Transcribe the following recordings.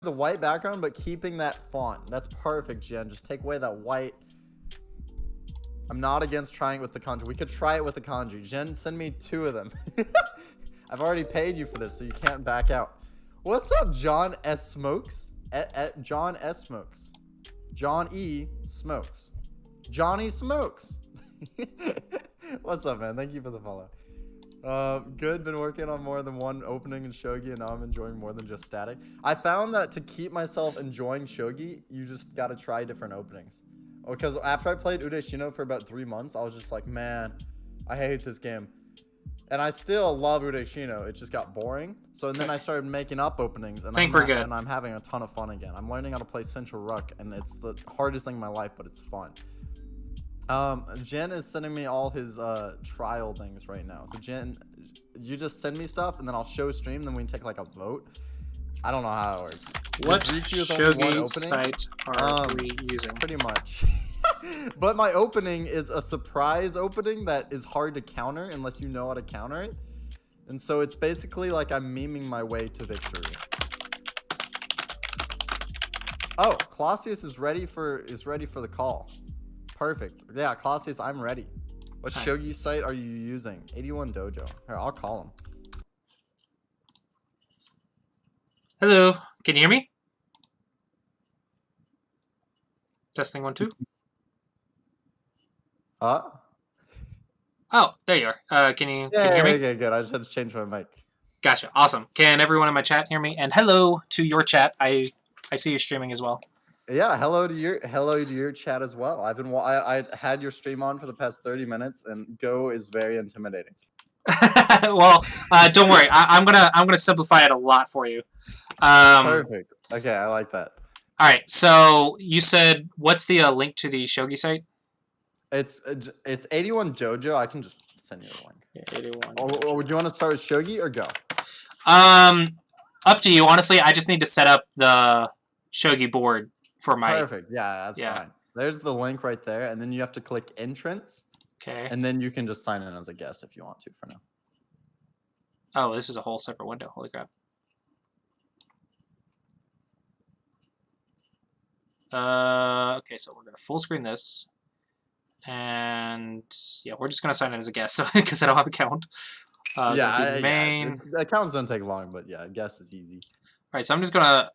the white background, but keeping that font. That's perfect, Jen. Just take away that white. I'm not against trying it with the kanji. We could try it with the kanji. Jen, send me 2 of them. I've already paid you for this, so you can't back out. What's up, John S. Smokes? John S. Smokes. John E. Smokes. Johnny Smokes. What's up, man? Thank you for the follow. Good. Been working on more than one opening in Shogi, and now I'm enjoying more than just static. I found that to keep myself enjoying Shogi, you just gotta try different openings. Because after I played Udashino for about 3 months, I was just like, man, I hate this game. And I still love Udashino. It just got boring. So then I started making up openings, and I'm having a ton of fun again. I'm learning how to play Central Ruck, and it's the hardest thing in my life, but it's fun. Jen is sending me all his trial things right now. So Jen, you just send me stuff, and then I'll show stream, then we can take like a vote. I don't know how it works. What Shogi site are we using? Pretty much. But my opening is a surprise opening that is hard to counter unless you know how to counter it. And so it's basically like I'm memeing my way to victory. Oh, Clossius is ready for the call. Perfect. Yeah, Clossi, I'm ready. What Shogi site are you using? 81 Dojo. Here, I'll call him. Hello. Can you hear me? Testing 1 2. Oh, there you are. Can you hear me? Okay, good. I just had to change my mic. Gotcha. Awesome. Can everyone in my chat hear me? And hello to your chat. I see you streaming as well. Yeah, hello to your chat as well. I had your stream on for the past 30 minutes, and Go is very intimidating. Well, don't worry. I'm gonna simplify it a lot for you. Perfect. Okay, I like that. All right. So you said, what's the link to the Shogi site? It's 81 Dojo. I can just send you the link. Yeah, 81. Or would you want to start with Shogi or Go? Up to you. Honestly, I just need to set up the Shogi board for my. Perfect. Yeah, that's fine. There's the link right there, and then you have to click entrance. Okay. And then you can just sign in as a guest if you want to for now. Oh, this is a whole separate window. Holy crap. Okay, so we're gonna full screen this, and yeah, we're just gonna sign in as a guest because I don't have a account. Main. The accounts don't take long, but yeah, guest is easy. All right, so I'm just gonna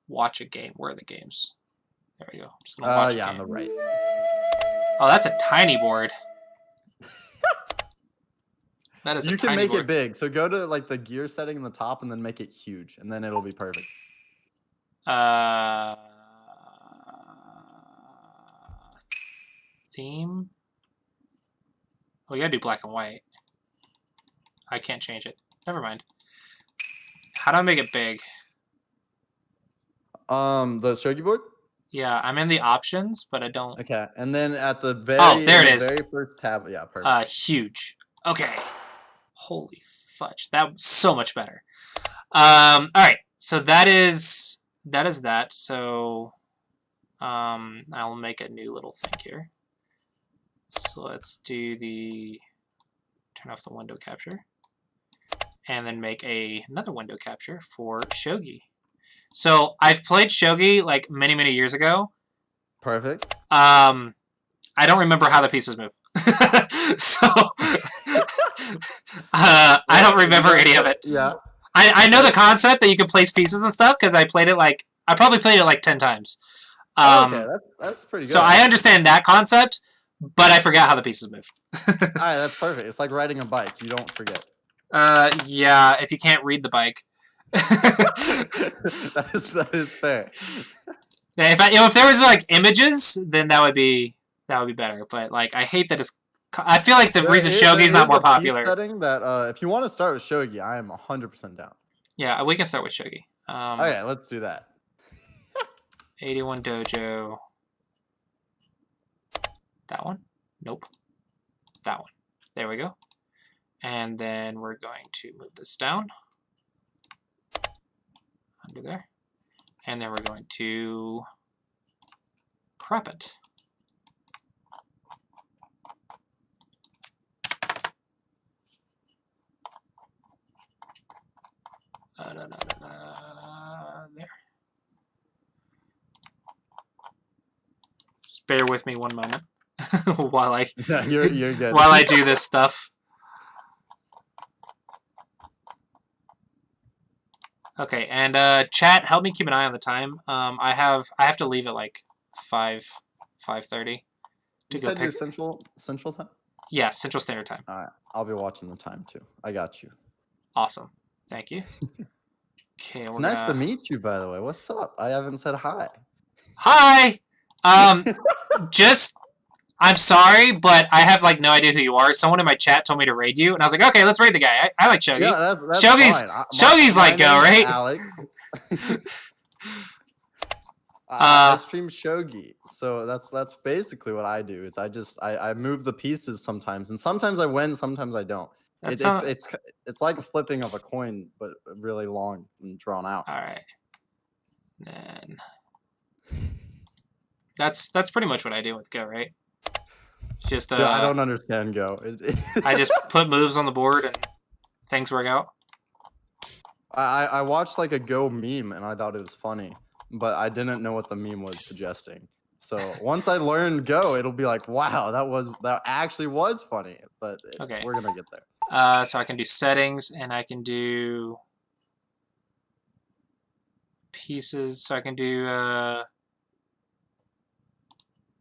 watch a game. Where are the games? There we go. I'm just gonna watch a game. On the right. Oh, that's a tiny board. That is. You can make it big. So go to like the gear setting in the top, and then make it huge, and then it'll be perfect. Theme. Oh, you gotta do black and white. I can't change it. Never mind. How do I make it big? The Shogi board? Yeah, I'm in the options, but I don't. Okay, and then at the very very first tab, yeah, perfect. Huge. Okay. Holy fudge, that was so much better. All right, so that is that. So, I'll make a new little thing here. So let's do turn off the window capture, and then make another window capture for Shogi. So I've played Shogi like many years ago. Perfect. I don't remember how the pieces move, so I don't remember any of it. Yeah. I know the concept that you can place pieces and stuff because I probably played it like 10 times. Okay, that's pretty good. So I understand that concept, but I forgot how the pieces move. All right, that's perfect. It's like riding a bike. You don't forget. Yeah, if you can't read the bike. that is fair. Yeah, if there was like images, then that would be better. But like, I hate that it's. I feel like the reason Shogi is not more popular. Setting that if you want to start with Shogi, I am 100% down. Yeah, we can start with Shogi. Okay, let's do that. 81 Dojo. That one? Nope. That one. There we go. And then we're going to move this down. Under there. And then we're going to crop it. There. Just bear with me one moment while I Yeah, you're good. while I do this stuff. Okay, and chat, help me keep an eye on the time. I have to leave at like 5:30 to You go said pick. your central time? Yeah, Central Standard Time. All right, I'll be watching the time too. I got you. Awesome, thank you. Okay, It's we're nice gonna... to meet you, by the way. What's up? I haven't said hi. Hi. Just I'm sorry, but I have like no idea who you are. Someone in my chat told me to raid you, and I was like, okay, let's raid the guy. I like Shogi. Yeah, that's Shogi's fine. Shogi's like go, name's right? Alex. I Uh, stream Shogi, so that's basically what I do. Is I move the pieces sometimes, and sometimes I win, sometimes I don't. that's It's like a flipping of a coin, but really long and drawn out. all right. Then that's pretty much what I do with Go, right? It's just Yeah, I don't understand Go. I just put moves on the board and things work out. I watched like a Go meme and I thought it was funny, but I didn't know what the meme was suggesting. So once I learn Go, it'll be like, wow, that actually was funny. But Okay. we're gonna get there. So I can do settings and I can do pieces. So I can do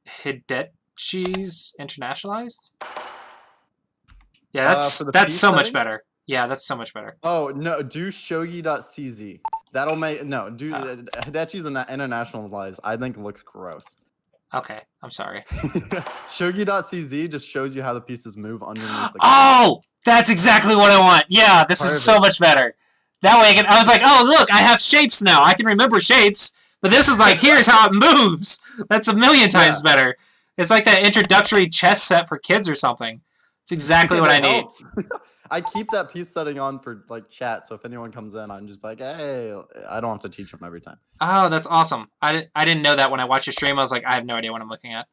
Hidechi's internationalized. Yeah, that's so much better. Yeah, that's so much better. Oh no, do shogi.cz. That'll make do Hidechi's internationalized. I think looks gross. Okay, I'm sorry. Shogi.cz just shows you how the pieces move underneath the Oh, that's exactly what I want. Yeah, this is so much better. That way I was like, oh, look, I have shapes now. I can remember shapes. But this is like, here's how it moves. That's a million times better. It's like that introductory chess set for kids or something. It's exactly what I need. I keep that piece setting on for like chat, so if anyone comes in, I'm just like, hey, I don't have to teach them every time. Oh, that's awesome. I didn't know that when I watched your stream. I was like, I have no idea what I'm looking at.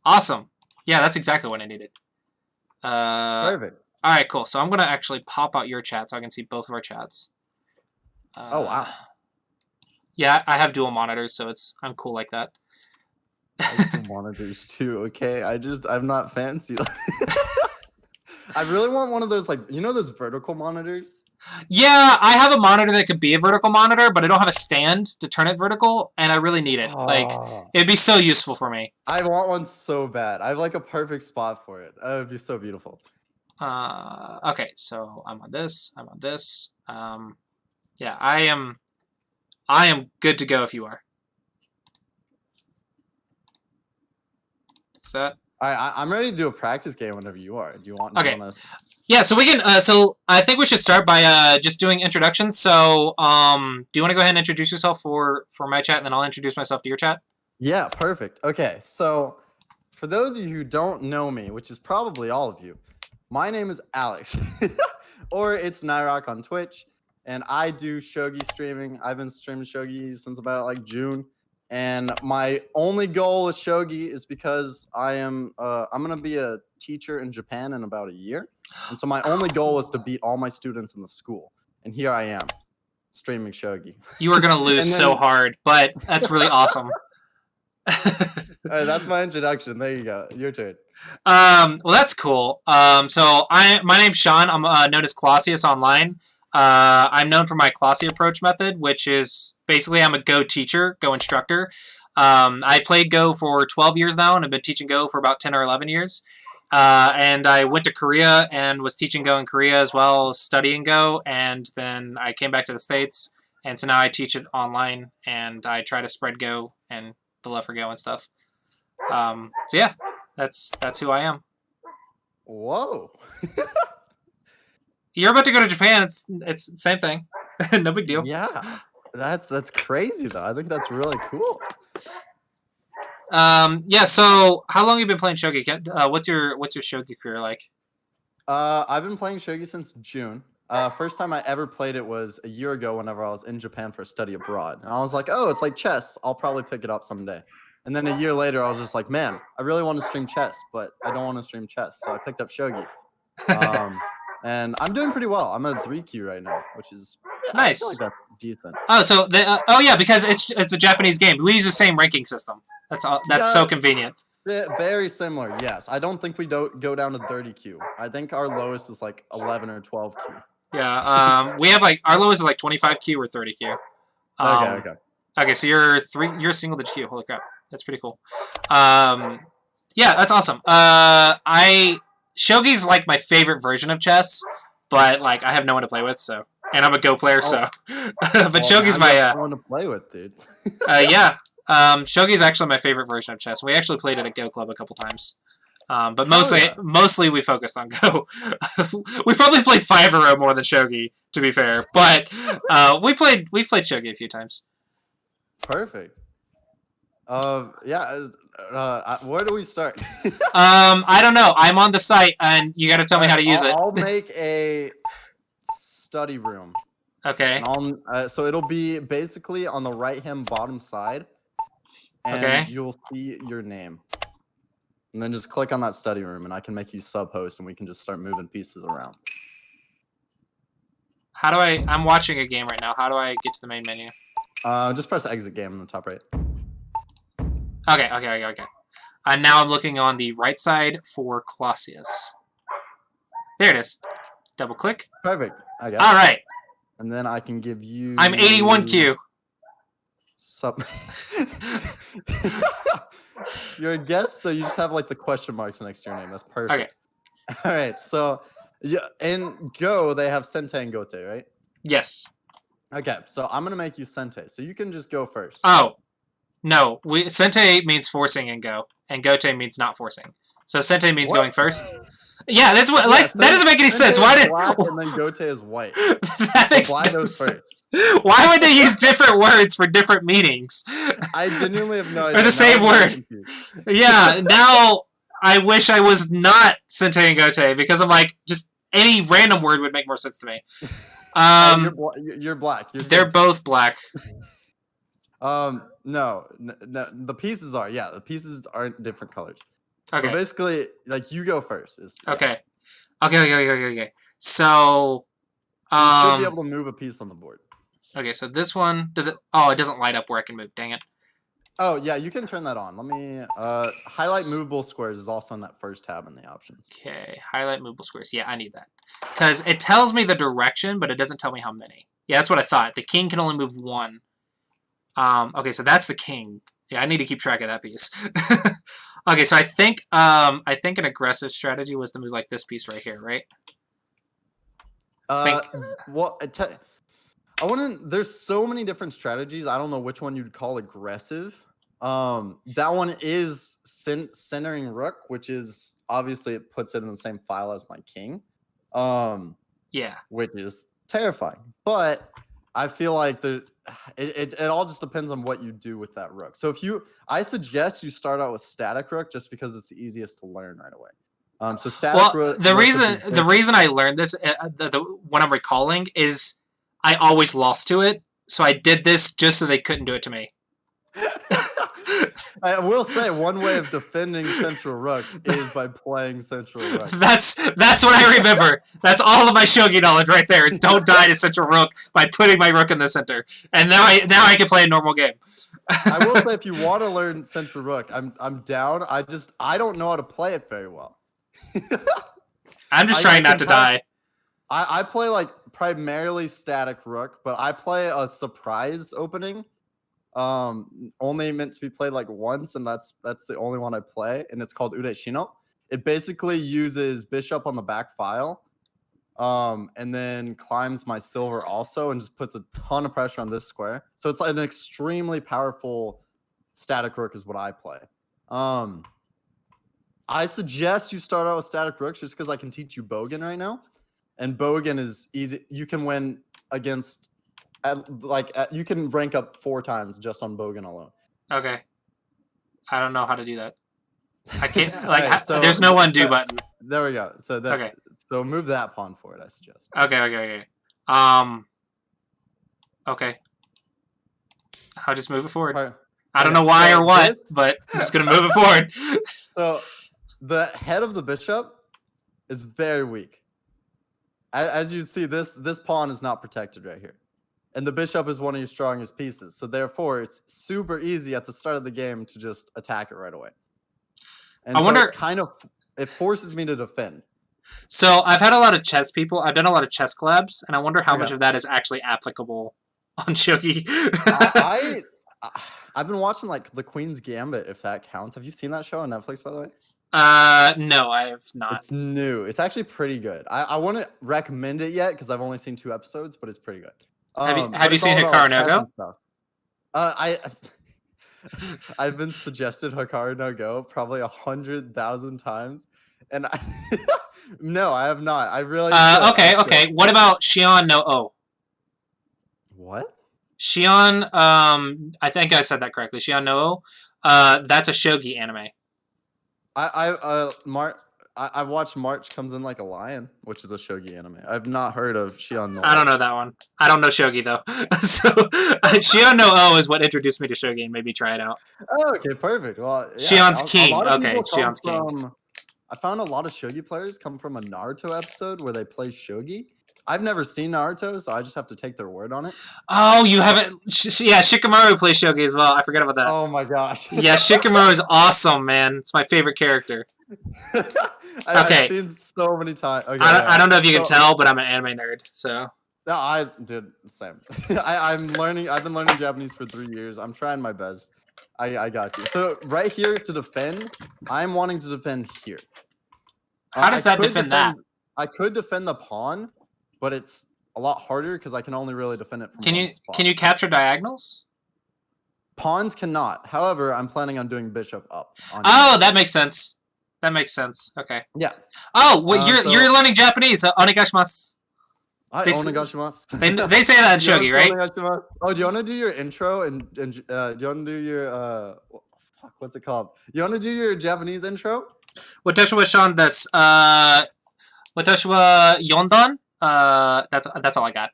Awesome. Yeah, that's exactly what I needed. Perfect. All right, cool. So I'm going to actually pop out your chat so I can see both of our chats. Oh, wow. Yeah, I have dual monitors, so I'm cool like that. I have monitors too, okay? I'm not fancy. I really want one of those, like, you know those vertical monitors? Yeah, I have a monitor that could be a vertical monitor, but I don't have a stand to turn it vertical, and I really need it. Like, it'd be so useful for me. I want one so bad. I have, like, a perfect spot for it. It would be so beautiful. Okay, so I'm on this. I'm on this. Yeah, I am good to go if you are. Is that? I'm ready to do a practice game whenever you are. Do you want? Okay. Yeah, so we can. So I think we should start by just doing introductions. So, do you want to go ahead and introduce yourself for my chat, and then I'll introduce myself to your chat? Yeah, perfect. Okay, so for those of you who don't know me, which is probably all of you, my name is Alex, or it's Nyrock on Twitch, and I do Shogi streaming. I've been streaming Shogi since about like June. And my only goal with Shogi is because I'm gonna be a teacher in Japan in about a year, and so my only goal was to beat all my students in the school, and here I am, streaming Shogi. You are gonna lose so hard, but that's really awesome. All right, that's my introduction. There you go. Your turn. Well, that's cool. So my name's Sean. I'm known as Clossius online. I'm known for my Clossi approach method, which is basically I'm a Go teacher, Go instructor. I played Go for 12 years now, and I've been teaching Go for about 10 or 11 years. And I went to Korea and was teaching Go in Korea as well, studying Go, and then I came back to the States, and so now I teach it online, and I try to spread Go and the love for Go and stuff. So yeah, that's who I am. Whoa. You're about to go to Japan. It's the same thing. No big deal. Yeah, that's crazy though. I think that's really cool. Yeah. So, how long have you been playing Shogi? What's your Shogi career like? I've been playing Shogi since June. First time I ever played it was a year ago whenever I was in Japan for a study abroad. And I was like, oh, it's like chess. I'll probably pick it up someday. And then a year later, I was just like, man, I really want to stream chess, but I don't want to stream chess. So I picked up Shogi. And I'm doing pretty well. I'm a 3Q right now, which is nice. I feel like that's decent. Oh, so yeah, because it's a Japanese game. We use the same ranking system. That's all. That's so convenient. Very similar, yes. I don't think we don't go down to 30Q. I think our lowest is like 11 or 12Q. Yeah. We have like our lowest is like 25Q or 30Q. Okay. Okay, so you're a single digit Q. Holy crap, that's pretty cool. Yeah, that's awesome. Shogi's like my favorite version of chess, but like I have no one to play with, so and I'm a Go player, so. But Shogi's my one to play with, dude. yeah. Shogi's actually my favorite version of chess. We actually played at a Go club a couple times. But mostly we focused on Go. We probably played 5-0 more than Shogi, to be fair. But we've played Shogi a few times. Perfect. Yeah. Where do we start? I don't know. I'm on the site, and you got to tell me how to use it. I'll make a study room. Okay. So it'll be basically on the right-hand bottom side, and you'll see your name. And then just click on that study room, and I can make you sub-host, and we can just start moving pieces around. How do I... I'm watching a game right now. How do I get to the main menu? Just press exit game in the top right. Okay. And now I'm looking on the right side for Clossius. There it is. Double click. Perfect. I got it. All right. And then I can give you... I'm 81Q. You're a guest, so you just have like the question marks next to your name. That's perfect. Okay. All right. So yeah, in Go, they have Sente and Gote, right? Yes. Okay. So I'm going to make you Sente. So you can just go first. Oh. No. Sente means forcing in Go, and Gote means not forcing. So Sente means going first. Yeah, that's what. Like that doesn't make any sense. Why did? Black and then Gote is white. That makes no sense. First. Why would they use different words for different meanings? I genuinely have no idea. Or the same word. Yeah. Now I wish I was not Sente and Gote because I'm like just any random word would make more sense to me. You're black. They're both black. No. The pieces are. Yeah, the pieces aren't different colors. Okay. So basically, like you go first. Okay. So, you should be able to move a piece on the board. Okay, so this one does it? Oh, it doesn't light up where I can move. Dang it. Oh yeah, you can turn that on. Let me highlight movable squares is also in that first tab in the options. Okay, highlight movable squares. Yeah, I need that because it tells me the direction, but it doesn't tell me how many. Yeah, that's what I thought. The king can only move one. Okay, so that's the king. Yeah, I need to keep track of that piece. Okay, so I think an aggressive strategy was to move like this piece right here, right? Well, there's so many different strategies. I don't know which one you'd call aggressive. That one is centering rook, which is obviously it puts it in the same file as my king. Yeah, which is terrifying. But I feel like it all just depends on what you do with that rook. So I suggest you start out with static rook just because it's the easiest to learn right away. So static rook. The reason I learned this, what I'm recalling is I always lost to it. So I did this just so they couldn't do it to me. I will say one way of defending central rook is by playing central rook. That's what I remember. That's all of my shogi knowledge right there. Is don't die to central rook by putting my rook in the center. And now I can play a normal game. I will say if you want to learn central rook, I'm down. I don't know how to play it very well. I'm just trying not to die. I play like primarily static rook, but I play a surprise opening. Only meant to be played like once, and that's the only one I play, and it's called Ureshino. It basically uses bishop on the back file, and then climbs my silver also, and just puts a ton of pressure on this square. So it's like an extremely powerful static rook is what I play. I suggest you start out with static rooks just because I can teach you Bogan right now, and Bogan is easy. You can win against. You can rank up 4 times just on Bogan alone. Okay. I don't know how to do that. I can't. There's no undo button. There we go. So okay. So move that pawn forward, I suggest. Okay. Okay. I'll just move it forward. Right. I don't know why or what, but I'm just gonna move it forward. So the head of the bishop is very weak. As you see, this pawn is not protected right here. and the bishop is one of your strongest pieces. So therefore, it's super easy at the start of the game to just attack it right away. And I wonder. It forces me to defend. So I've had a lot of chess people. I've done a lot of chess collabs, and I wonder how Okay. much of that is actually applicable on Shogi. I've been watching like The Queen's Gambit, if that counts. Have you seen that show on Netflix, by the way? No, I have not. It's new. It's actually pretty good. I wouldn't recommend it yet because I've only seen 2 episodes, but it's pretty good. Have you seen Hikaru no Go? I've been suggested Hikaru no Go probably 100,000 times, and no, I have not. I really. Okay. What about Shion no O? What? Shion, I think I said that correctly. Shion no O. That's a shogi anime. I watched March Comes in Like a Lion, which is a shogi anime. I've not heard of Shion no O. I don't know that one. I don't know shogi though. So Shion no O is what introduced me to shogi and made me try it out. Oh, okay, perfect. Well, yeah, Shion's king. Okay, Shion's king. I found a lot of shogi players come from a Naruto episode where they play shogi. I've never seen Naruto, so I just have to take their word on it. Oh, you haven't? Yeah, Shikamaru plays shogi as well. I forgot about that. Oh my gosh. Yeah, Shikamaru is awesome, man. It's my favorite character. I've seen so many times. Okay, I don't know if you can tell, but I'm an anime nerd, so. No, I did the same. I'm learning. I've been learning Japanese for 3 years. I'm trying my best. I got you. So right here to defend, I'm wanting to defend here. How does that defend that? I could defend the pawn, but it's a lot harder because I can only really defend it from one spot. Can you capture diagonals? Pawns cannot. However, I'm planning on doing bishop up. Oh, that makes sense. That makes sense. Okay. Yeah. Oh, well, you're learning Japanese. Onegashimasu. They say that in shogi, right? Oh, do you want to do your intro and do you want to do your what's it called? You want to do your Japanese intro? Watashi wa shan desu. Watashi wa yondan. That's all I got.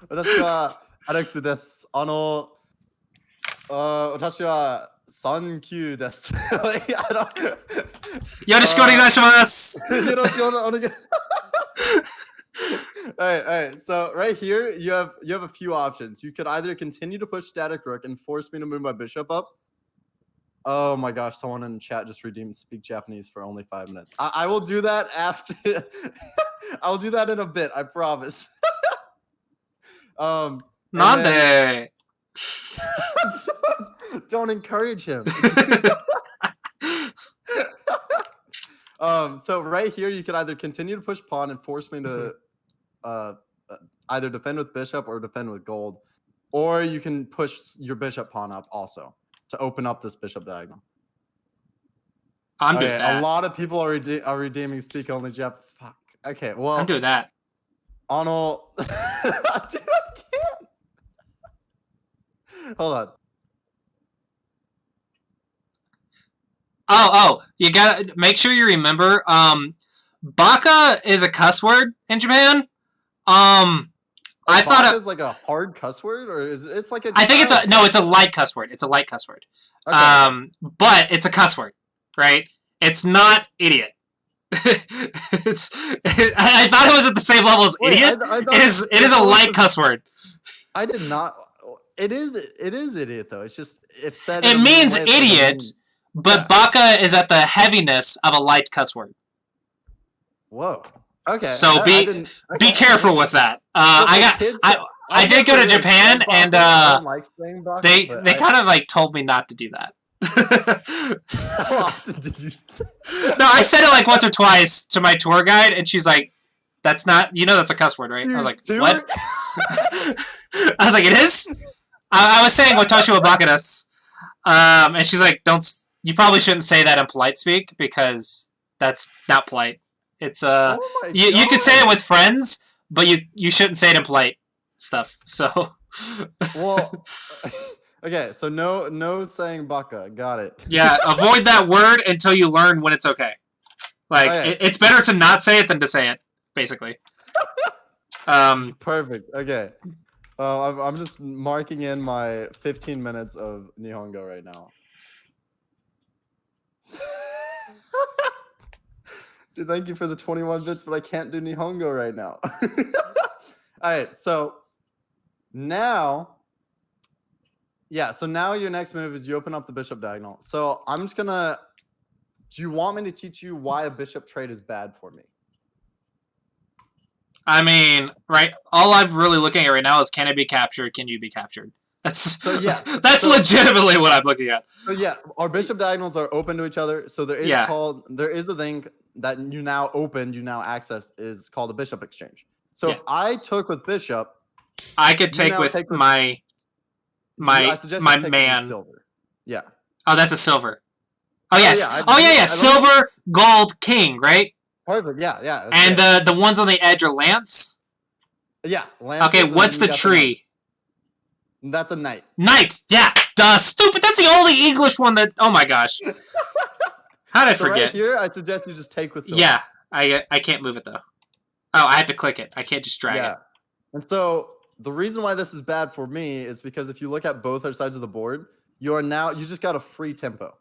私はアレックスです。私は3級です。よろしくお願いします。よろしくお願い。All right. So right here, you have a few options. You could either continue to push static rook and force me to move my bishop up. Oh my gosh, someone in chat just redeemed speak Japanese for only 5 minutes. I will do that after. I'll do that in a bit, I promise. Nande? Don't encourage him. So right here, you could either continue to push pawn and force me to either defend with bishop or defend with gold, or you can push your bishop pawn up also to open up this bishop diagonal. I'm doing that. A lot of people are redeeming speak only Jap. Fuck. Okay, well. I'm doing that. Dude, I can't. Hold on. Oh, you gotta make sure you remember, baka is a cuss word in Japan. I thought it was like a hard cuss word, or it's like a. I think it's a light cuss word. It's a light cuss word. Okay. But it's a cuss word, right? It's not idiot. I thought it was at the same level as idiot. It is a light cuss word. I did not. It is idiot though. It's just if said. It means idiot, but baka is at the heaviness of a light cuss word. Whoa. Okay. So be careful with that. I did go to Japan and they kind of like told me not to do that. How often did you say? No, I said it like once or twice to my tour guide, and she's like, "That's not, that's a cuss word, right?" I was like, "What?" I was like, "It is." I was saying "watashi wa baka desu," and she's like, "Don't. You probably shouldn't say that in polite speak because that's not polite. It's you could say it with friends, but you shouldn't say it in polite stuff." So. Well. Okay, so no saying baka. Got it. Yeah, avoid that word until you learn when it's okay. Like, it's better to not say it than to say it, basically. Perfect. Okay. I'm just marking in my 15 minutes of Nihongo right now. Dude, thank you for the 21 bits, but I can't do Nihongo right now. All right, so now, yeah, so now your next move is you open up the bishop diagonal. So I'm just gonna. Do you want me to teach you why a bishop trade is bad for me? I mean, right. All I'm really looking at right now is can it be captured? Can you be captured? That's so yeah. That's legitimately what I'm looking at. So yeah, our bishop diagonals are open to each other. So there is the thing that you now opened, you now access is called a bishop exchange. So if I took with bishop, I could take with my man. Silver. Yeah. Oh, that's a silver. Oh yes. Yeah. Silver, gold, king, right? Perfect. Yeah. And the ones on the edge are lance. Yeah. Okay. What's the tree? That's a knight. Knight. Yeah. Duh. Stupid. That's the only English one that. Oh my gosh. How did I forget? Right here, I suggest you just take with silver. Yeah. I can't move it though. Oh, I have to click it. I can't just drag it. And so the reason why this is bad for me is because if you look at both sides of the board, you just got a free tempo.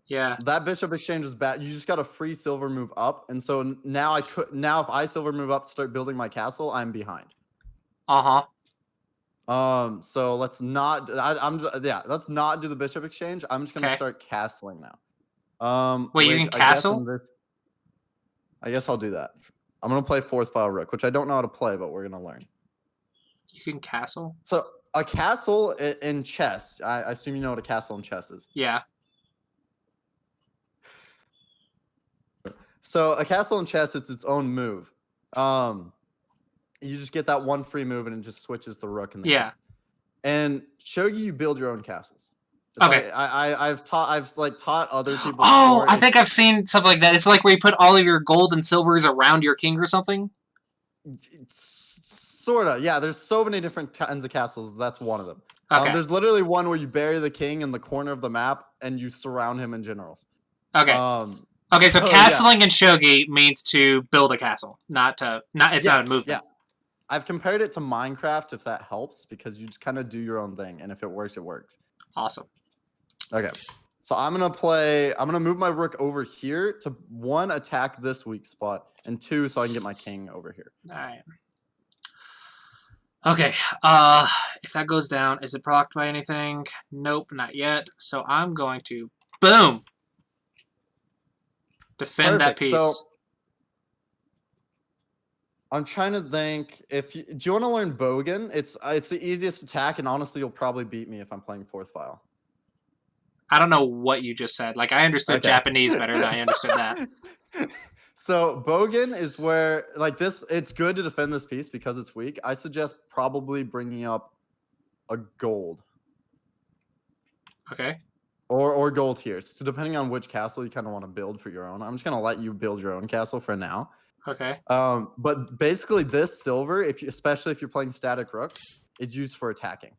Yeah. That bishop exchange is bad. You just got a free silver move up, and so now if I silver move up to start building my castle, I'm behind. So let's not. Let's not do the bishop exchange. I'm just gonna start castling now. Wait, you can castle? I guess I'll do that. I'm gonna play fourth file rook, which I don't know how to play, but we're gonna learn. You can castle? So a castle in chess. I assume you know what a castle in chess is. Yeah. So a castle in chess, it's its own move. You just get that one free move and it just switches the rook in the game. And Shogi, you build your own castles. It's okay. I've taught other people. Oh, I think I've seen something like that. It's like where you put all of your gold and silvers around your king or something. Sorta, yeah. There's so many different kinds of castles. That's one of them. Okay. There's literally one where you bury the king in the corner of the map and you surround him in generals. Okay. Okay, so castling in Shogi means to build a castle, it's not a movement. Yeah. I've compared it to Minecraft, if that helps, because you just kind of do your own thing, and if it works, it works. Awesome. Okay, so I'm gonna move my rook over here to 1, attack this weak spot, and 2, so I can get my king over here. All right. Okay, if that goes down, is it blocked by anything? Nope, not yet. So I'm going to, boom! Defend that piece. So, I'm trying to think do you want to learn Bogan? It's the easiest attack, and honestly, you'll probably beat me if I'm playing fourth file. I don't know what you just said. Like I understood Japanese better than I understood that. So Bogan is where this. It's good to defend this piece because it's weak. I suggest probably bringing up a gold. Okay. Or gold here. So depending on which castle you kind of want to build for your own. I'm just gonna let you build your own castle for now. Okay. But basically this silver, especially if you're playing static rook, is used for attacking.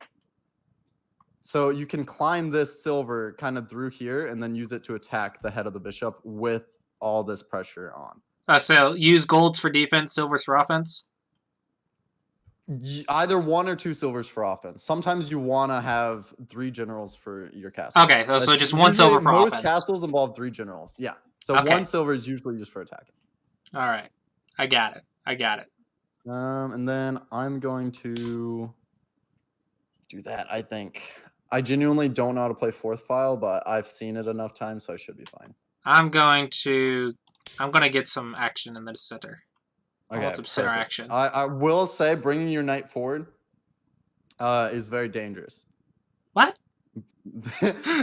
So you can climb this silver kind of through here and then use it to attack the head of the bishop with all this pressure on. So use golds for defense, silvers for offense? Either 1 or 2 silvers for offense. Sometimes you want to have 3 generals for your castle. Okay, so just 1 silver for offense. Most castles involve 3 generals. Yeah. So 1 silver is usually used for attacking. All right. I got it. And then I'm going to do that, I think. I genuinely don't know how to play fourth file, but I've seen it enough times, so I should be fine. I'm going to get some action in the center. I want some center action. I will say bringing your knight forward is very dangerous. What?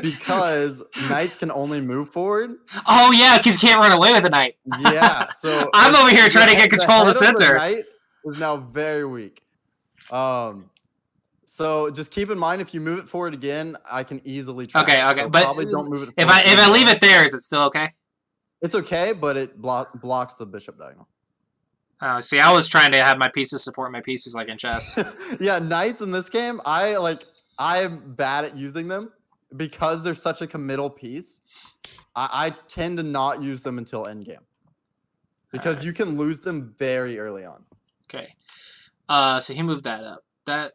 Because knights can only move forward. Oh yeah, because you can't run away with a knight. Yeah, so I'm over here trying to get control of the center. Knight is now very weak. So just keep in mind if you move it forward again, I can easily try. Okay, so but probably don't move it. If I leave it there, is it still okay? It's okay, but it blocks the bishop diagonal. Oh, see, I was trying to have my pieces support my pieces like in chess. Yeah, knights in this game, I'm bad at using them because they're such a committal piece. I tend to not use them until endgame because you can lose them very early on. Okay. So he moved that up. That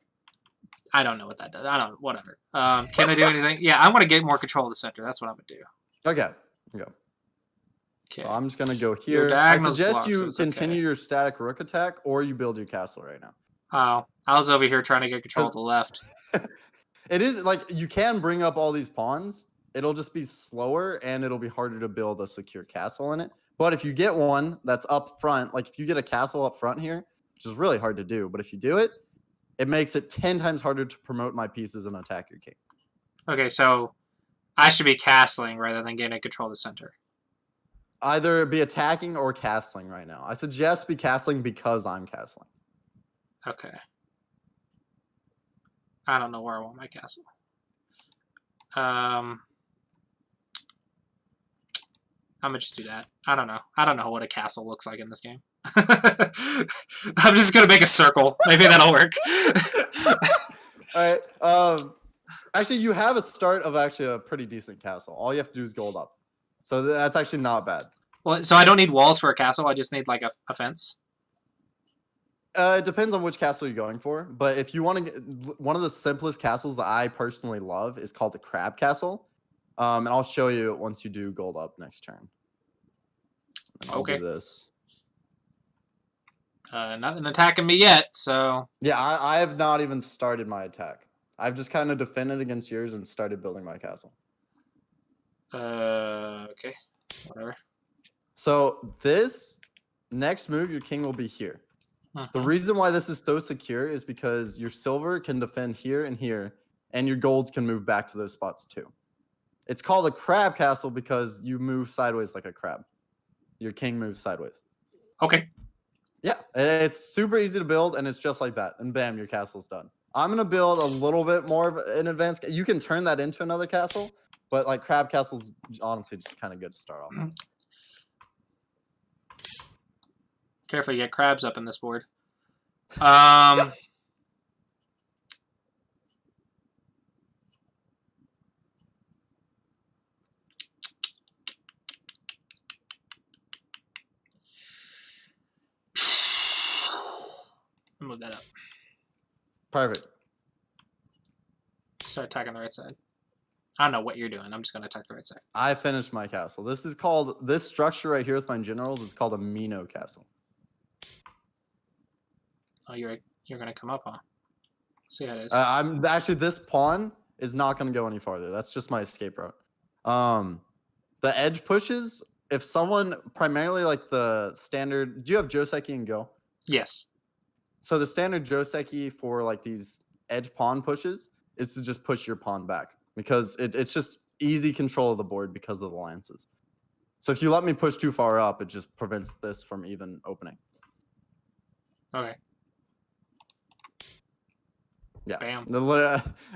I don't know what that does. Whatever. Can I do anything? Yeah, I want to get more control of the center. That's what I'm gonna do. Okay. So I'm just gonna go Your here. I diagonal's suggest blocked, so you it's continue okay. your static rook attack, or you build your castle right now. Oh, I was over here trying to get control of the left. It is like you can bring up all these pawns. It'll just be slower and it'll be harder to build a secure castle in it. But if you get one that's up front, like if you get a castle up front here, which is really hard to do, but if you do it, it makes it 10 times harder to promote my pieces and attack your king. Okay, so I should be castling rather than getting control of the center. Either be attacking or castling right now. I suggest be castling because I'm castling. Okay. I don't know where I want my castle. I'm gonna just do that. I don't know. I don't know what a castle looks like in this game. I'm just gonna make a circle. Maybe that'll work. All right. Actually, you have a start of actually a pretty decent castle. All you have to do is gold up. So that's actually not bad. Well, so I don't need walls for a castle. I just need like a fence. It depends on which castle you're going for. But if you want to get one of the simplest castles that I personally love is called the Crab Castle. And I'll show you it once you do gold up next turn. And I'll do this. Nothing attacking me yet, so... Yeah, I have not even started my attack. I've just kind of defended against yours and started building my castle. Okay. Whatever. So this next move, your king will be here. The reason why this is so secure is because your silver can defend here and here, and your golds can move back to those spots too. It's called a crab castle because you move sideways like a crab. Your king moves sideways. Okay. Yeah, it's super easy to build, and it's just like that. And bam, your castle's done. I'm going to build a little bit more of an advanced... You can turn that into another castle, but like crab castle's honestly just kind of good to start off. Careful, you get crabs up in this board. Move that up. Perfect. Start attacking the right side. I don't know what you're doing. I'm just going to attack the right side. I finished my castle. This is called... This structure right here with my generals is called a Mino castle. Oh, you're going to come up, huh? See how it is. I'm actually... This pawn is not going to go any farther. That's just my escape route. The edge pushes... If someone... Primarily like the standard... Do you have Joseki and Go? Yes. So the standard Joseki for like these edge pawn pushes is to just push your pawn back because it's just easy control of the board because of the lances. So if you let me push too far up, it just prevents this from even opening. Okay. Yeah. Bam.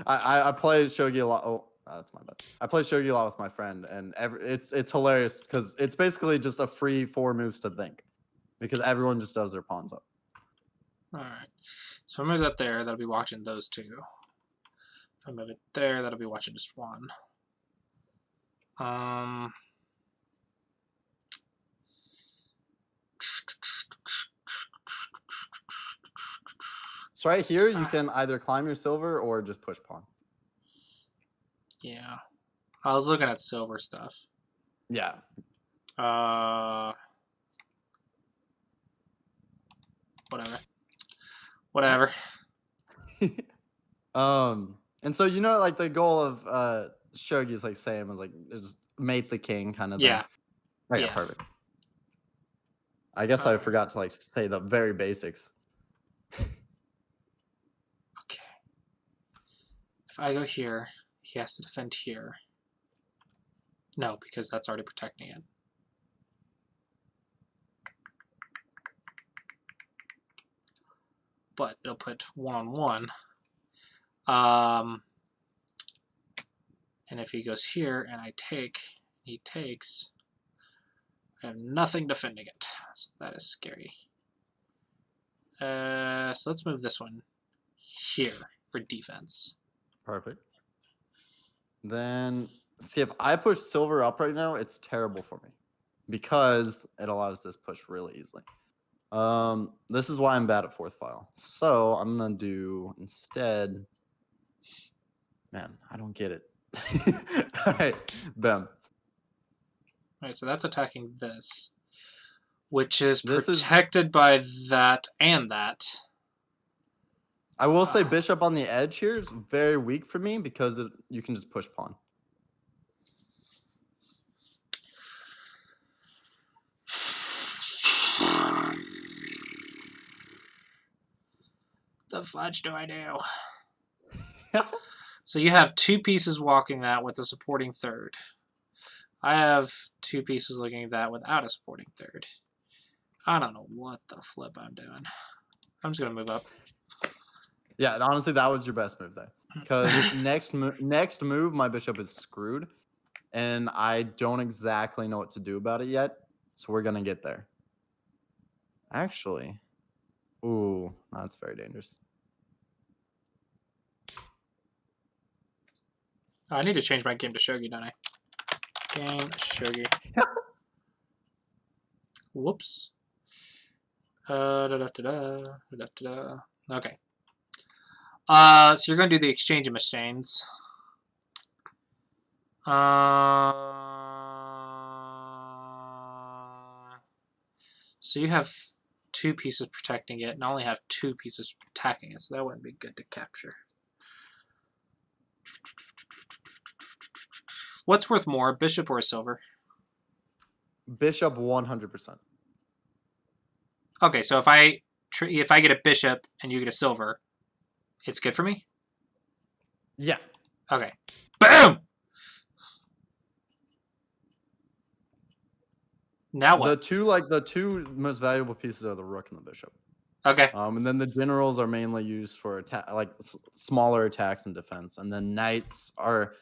I play Shogi a lot. Oh, that's my bad. I play Shogi a lot with my friend, and it's hilarious because it's basically just a free 4 moves to think because everyone just does their pawns up. All right. So I move that there. That'll be watching those two. If I move it there, that'll be watching just one. So right here, you can either climb your silver or just push pawn. Yeah. I was looking at silver stuff. Yeah. Whatever. And so you know, like the goal of Shogi is like same as like just mate the king kind of thing. Yeah. Okay, Yeah. perfect. I guess I forgot to like say the very basics. Okay. If I go here, he has to defend here. No, because that's already protecting it. But it'll put 1-on-1. And if he goes here and I take, he takes, I have nothing defending it. So that is scary. So let's move this one here for defense. Perfect. Then see if I push silver up right now, it's terrible for me because it allows this push really easily. This is why I'm bad at 4th file. So I'm gonna do instead. Man, I don't get it. All right, bam. Alright, so that's attacking this. Which is This protected by that and that. I will say bishop on the edge here is very weak for me because you can just push pawn. The fudge do I do? So you have 2 pieces walking that with a supporting third. I have 2 pieces looking at that without a supporting third. I don't know what the flip I'm doing. I'm just going to move up. Yeah, and honestly, that was your best move there. Because next move, my bishop is screwed. And I don't exactly know what to do about it yet. So we're going to get there. Actually. Ooh, that's very dangerous. I need to change my game to Shogi, don't I? Game Shogi. Whoops. Okay. So you're going to do the exchange of machines. So you have 2 pieces protecting it, and I only have 2 pieces attacking it, so that wouldn't be good to capture. What's worth more, bishop or silver? Bishop 100%. Okay, so if I get a bishop and you get a silver, it's good for me? Yeah. Okay. Boom! Now what? The two most valuable pieces are the rook and the bishop. Okay. And then the generals are mainly used for attack, like smaller attacks and defense. And then knights are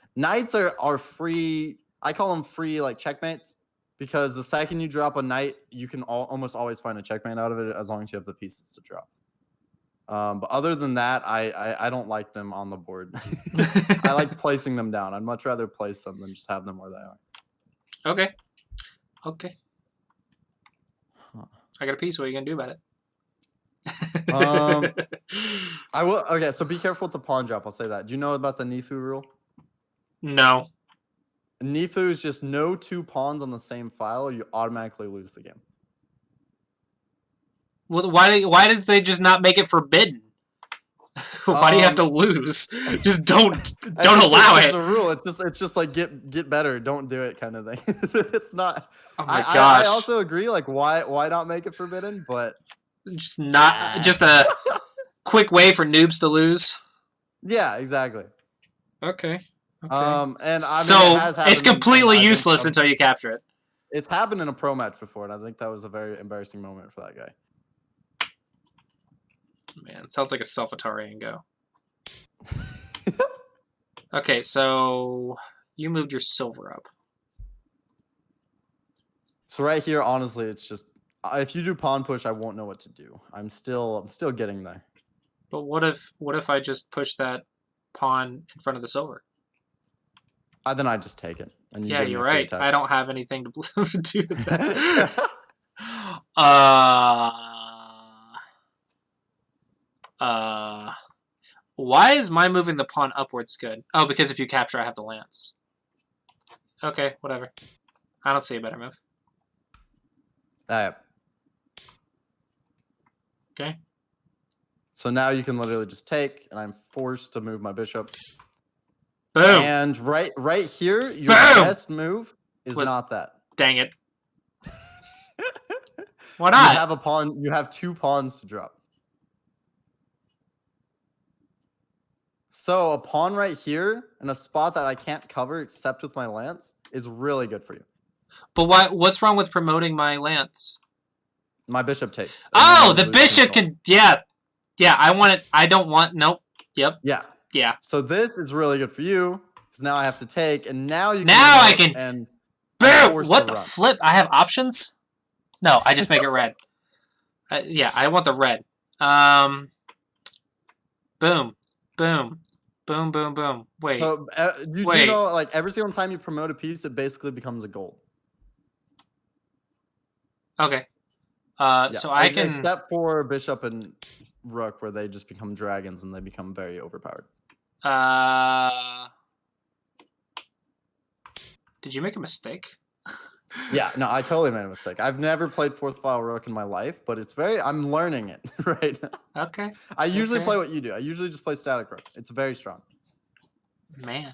free. I call them free like checkmates because the second you drop a knight, you can almost always find a checkmate out of it as long as you have the pieces to drop. But other than that, I don't like them on the board. I like placing them down. I'd much rather place them than just have them where they are. Okay. Okay. I got a piece. What are you gonna do about it? I will. Okay, so be careful with the pawn drop. I'll say that. Do you know about the Nifu rule? No. Nifu is just no 2 pawns on the same file, or you automatically lose the game. Well, why did they just not make it forbidden? Why do you have to lose? Just don't allow it. It's a rule. It's just like get better, don't do it kind of thing. It's not. Oh my gosh. I also agree. Like why not make it forbidden? But just not just a quick way for noobs to lose. Yeah, exactly. Okay. And I mean, so it's completely useless until you capture it. It's happened in a pro match before, and I think that was a very embarrassing moment for that guy. Man, it sounds like a self-Atari go. Okay, so you moved your silver up. So right here, honestly, it's just if you do pawn push, I won't know what to do. I'm still getting there. But what if I just push that pawn in front of the silver? Then I just take it. And yeah, you're right. I don't have anything to do with that. Why is my moving the pawn upwards good? Oh, because if you capture, I have the lance. Okay, whatever. I don't see a better move. Alright. Okay. So now you can literally just take, and I'm forced to move my bishop. Boom. And right here, your best move is not that. Dang it. Why not? You have a pawn. You have 2 pawns to drop. So a pawn right here in a spot that I can't cover except with my lance is really good for you. But what's wrong with promoting my lance? My bishop takes. Oh, the bishop can. Yeah. I want it. I don't want. Nope. Yep. Yeah. Yeah. So this is really good for you because now I have to take, and now you. Now I can. And boom! What the flip? I have options. No, I just make it red. Yeah, I want the red. Boom, boom, boom, boom, boom. Wait. So, wait. You know, like every single time you promote a piece, it basically becomes a gold. Okay. Yeah, so I can. Except for bishop and rook, where they just become dragons and they become very overpowered. Did you make a mistake? Yeah, no, I totally made a mistake. I've never played fourth file rook in my life, but I'm learning it right now. Okay. I usually Okay. play what you do. I usually just play static rook. It's very strong. Man.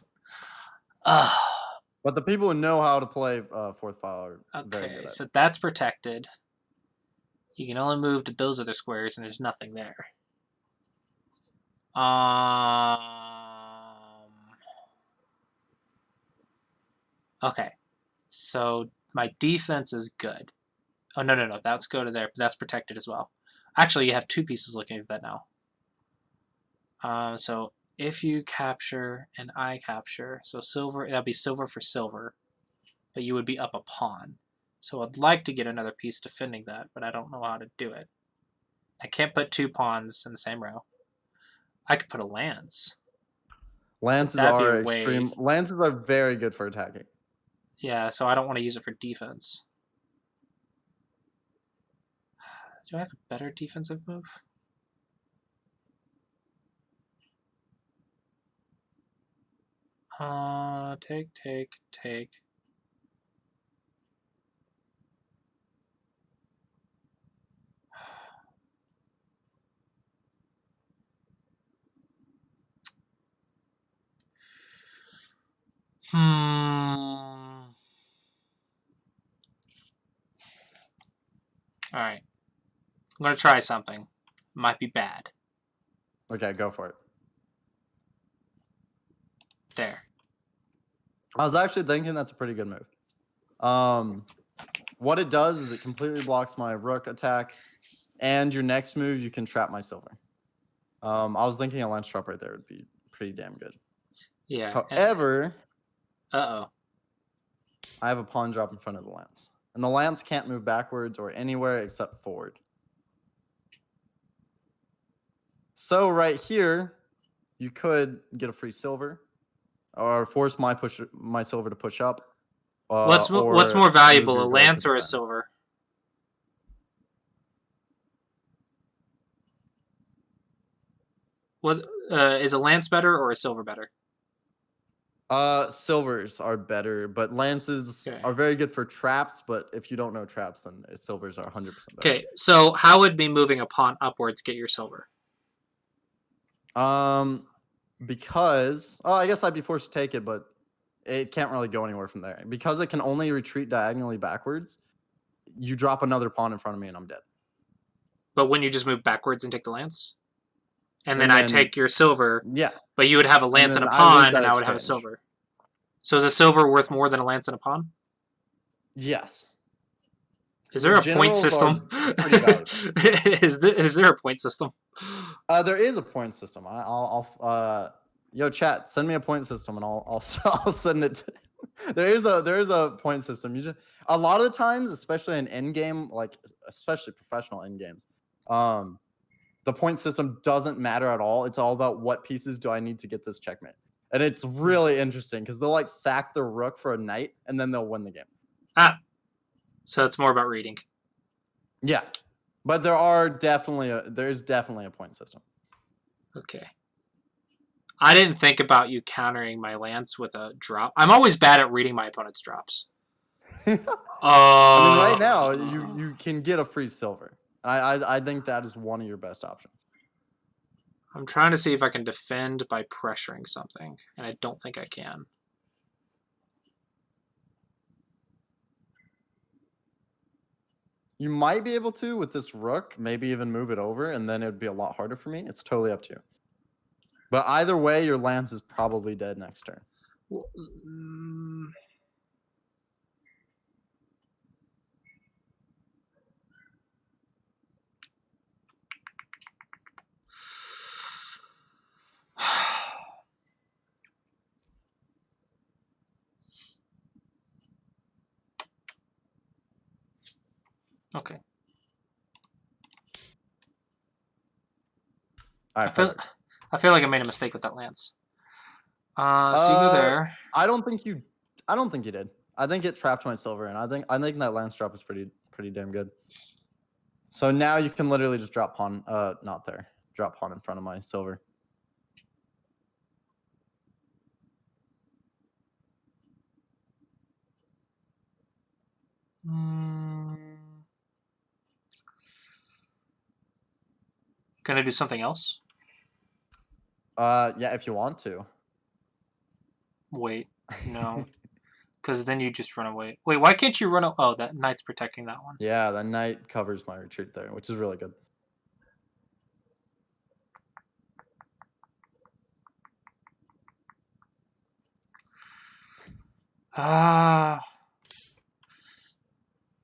But the people who know how to play fourth file are very good Okay, at it. so that's protected. You can only move to those other squares, and there's nothing there. Okay, so my defense is good. Oh, no. That's go to there. But that's protected as well. Actually, you have two pieces looking at that now. So if you capture and I capture, so silver, that'd be silver for silver, but you would be up a pawn. So I'd like to get another piece defending that, but I don't know how to do it. I can't put two pawns in the same row. I could put a lance. Lances That'd be are a way. Lances are very good for attacking. Yeah, so I don't want to use it for defense. Do I have a better defensive move? Take. Alright. I'm going to try something. Might be bad. Okay, go for it. There. I was actually thinking that's a pretty good move. What it does is it completely blocks my rook attack, and your next move you can trap my silver. I was thinking a lance trap right there would be pretty damn good. Yeah. However, Uh-oh. I have a pawn drop in front of the lance, and the lance can't move backwards or anywhere except forward. So right here, you could get a free silver, or force my silver to push up. What's more Or valuable, move a your gold to lance or a defend. silver? What is a lance better or a silver better? Silvers are better, but lances are very good for traps. But if you don't know traps, then silvers are 100% better. Okay, so how would me moving a pawn upwards get your silver? Because I guess I'd be forced to take it, but it can't really go anywhere from there because it can only retreat diagonally backwards. You drop another pawn in front of me, and I'm dead. But wouldn't you just move backwards and take the lance? And then I take your silver. Yeah. But you would have a lance and a pawn, and I would have a silver. So is a silver worth more than a lance and a pawn? Yes. Is there a point system? Is there a point system? There is a point system. Yo, chat, send me a point system, and I'll send it. There is a point system. A lot of the times, especially in end game, like especially professional end games, the point system doesn't matter at all. It's all about what pieces do I need to get this checkmate, and it's really interesting because they'll like sack the rook for a knight, and then they'll win the game. So it's more about reading. Yeah, but there's definitely a point system. Okay. I didn't think about you countering my lance with a drop. I'm always bad at reading my opponent's drops. I mean, right now you can get a free silver. I think that is one of your best options. I'm trying to see if I can defend by pressuring something, and I don't think I can. You might be able to with this rook, maybe even move it over, and then it would be a lot harder for me. It's totally up to you. But either way, your lance is probably dead next turn. Okay. All right, I feel like I made a mistake with that lance. So you go there. I don't think you did. I think it trapped my silver, and I think that lance drop is pretty damn good. So now you can literally just drop pawn. Not there. Drop pawn in front of my silver. Can I do something else? Yeah, if you want to. Wait, no. Because then you just run away. Wait, why can't you run? Oh, that knight's protecting that one. Yeah, the knight covers my retreat there, which is really good. Ah.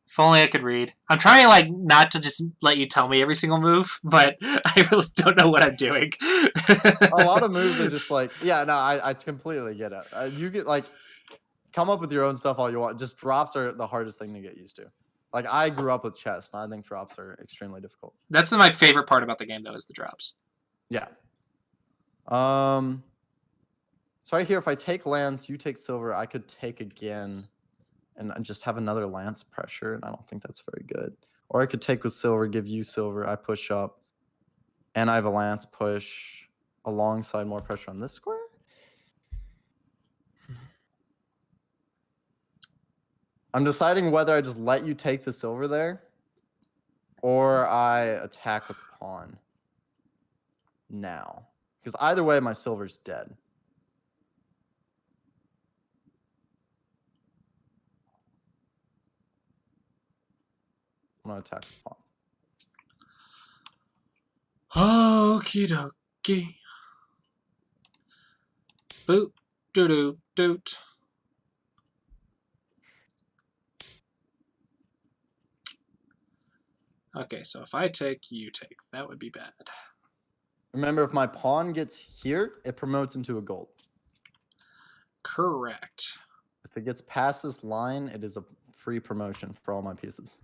If only I could read. I'm trying like not to just let you tell me every single move, but I really don't know what I'm doing. A lot of moves are just like, yeah, no, I completely get it. You get like, come up with your own stuff all you want. Just drops are the hardest thing to get used to. Like I grew up with chess, and I think drops are extremely difficult. That's my favorite part about the game, though, is the drops. Yeah. So right here, if I take lance, you take silver, I could take again and just have another lance pressure, and I don't think that's very good. Or I could take with silver, give you silver, I push up, and I have a lance push alongside more pressure on this square. I'm deciding whether I just let you take the silver there or I attack with pawn now. Because either way, my silver's dead. I'm going to attack with pawn. Okie dokie. Boot, doo doo doot. Okay, so if I take, you take. That would be bad. Remember, if my pawn gets here, it promotes into a gold. Correct. If it gets past this line, it is a free promotion for all my pieces.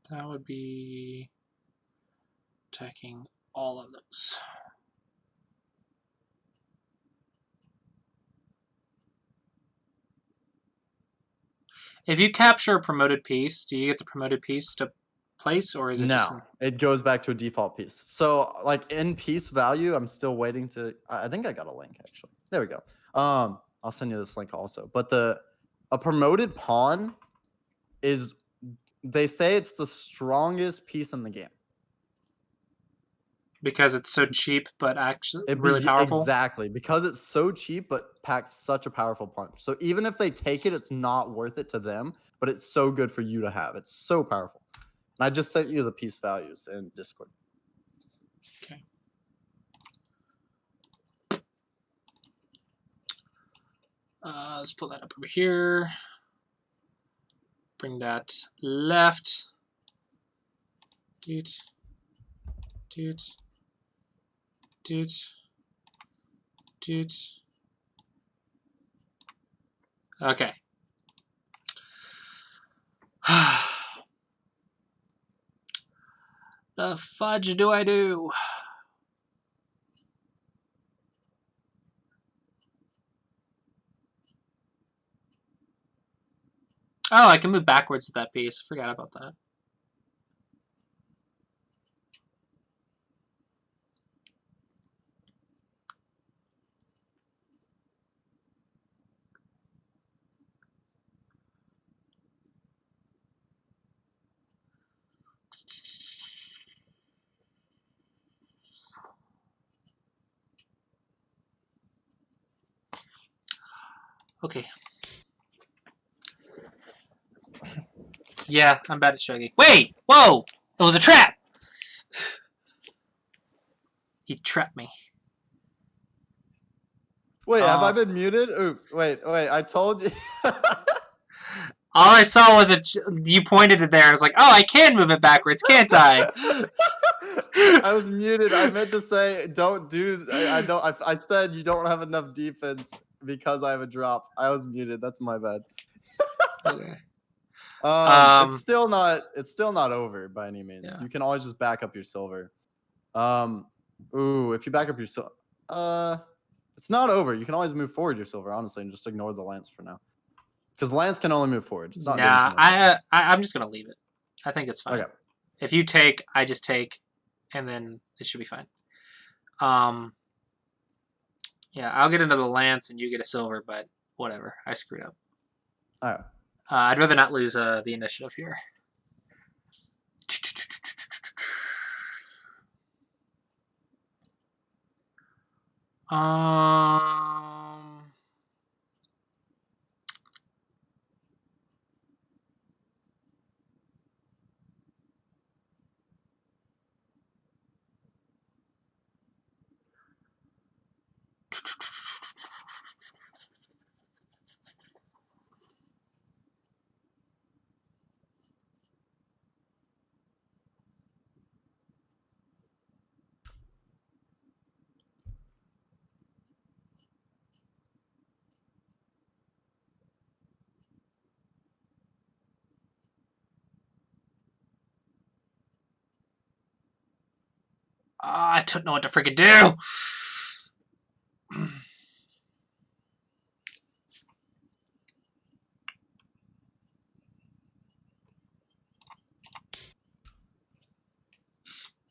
That would be attacking all of those. If you capture a promoted piece, do you get the promoted piece to place, or is it just... No, it goes back to a default piece. So, like in piece value, I'm still waiting to. I think I got a link actually. There we go. I'll send you this link also. But a promoted pawn is, they say it's the strongest piece in the game. Because it's so cheap, but actually really powerful? Exactly. Because it's so cheap, but packs such a powerful punch. So even if they take it, it's not worth it to them, but it's so good for you to have. It's so powerful. And I just sent you the piece values in Discord. Okay. Let's pull that up over here. Bring that left. Doot. Doot. Doot. Doot. Okay. The fudge do I do? Oh, I can move backwards with that piece. I forgot about that. Okay. Yeah, I'm bad at Shogi. Wait! Whoa! It was a trap! He trapped me. Wait, have I been muted? Oops. Wait. I told you. All I saw was you pointed it there. I was like, oh, I can move it backwards, can't I? I was muted. I meant to say don't do. I don't. I said you don't have enough defense because I have a drop. I was muted. That's my bad. Okay. It's still not. It's still not over by any means. Yeah. You can always just back up your silver. Ooh, if you back up your silver, it's not over. You can always move forward your silver, honestly, and just ignore the lance for now. Because lance can only move forward. It's not. Nah, I'm just gonna leave it. I think it's fine. Okay. If you take, I just take, and then it should be fine. Yeah, I'll get into the lance and you get a silver, but whatever. I screwed up. All right. I'd rather not lose the initiative here. I don't know what to freaking do.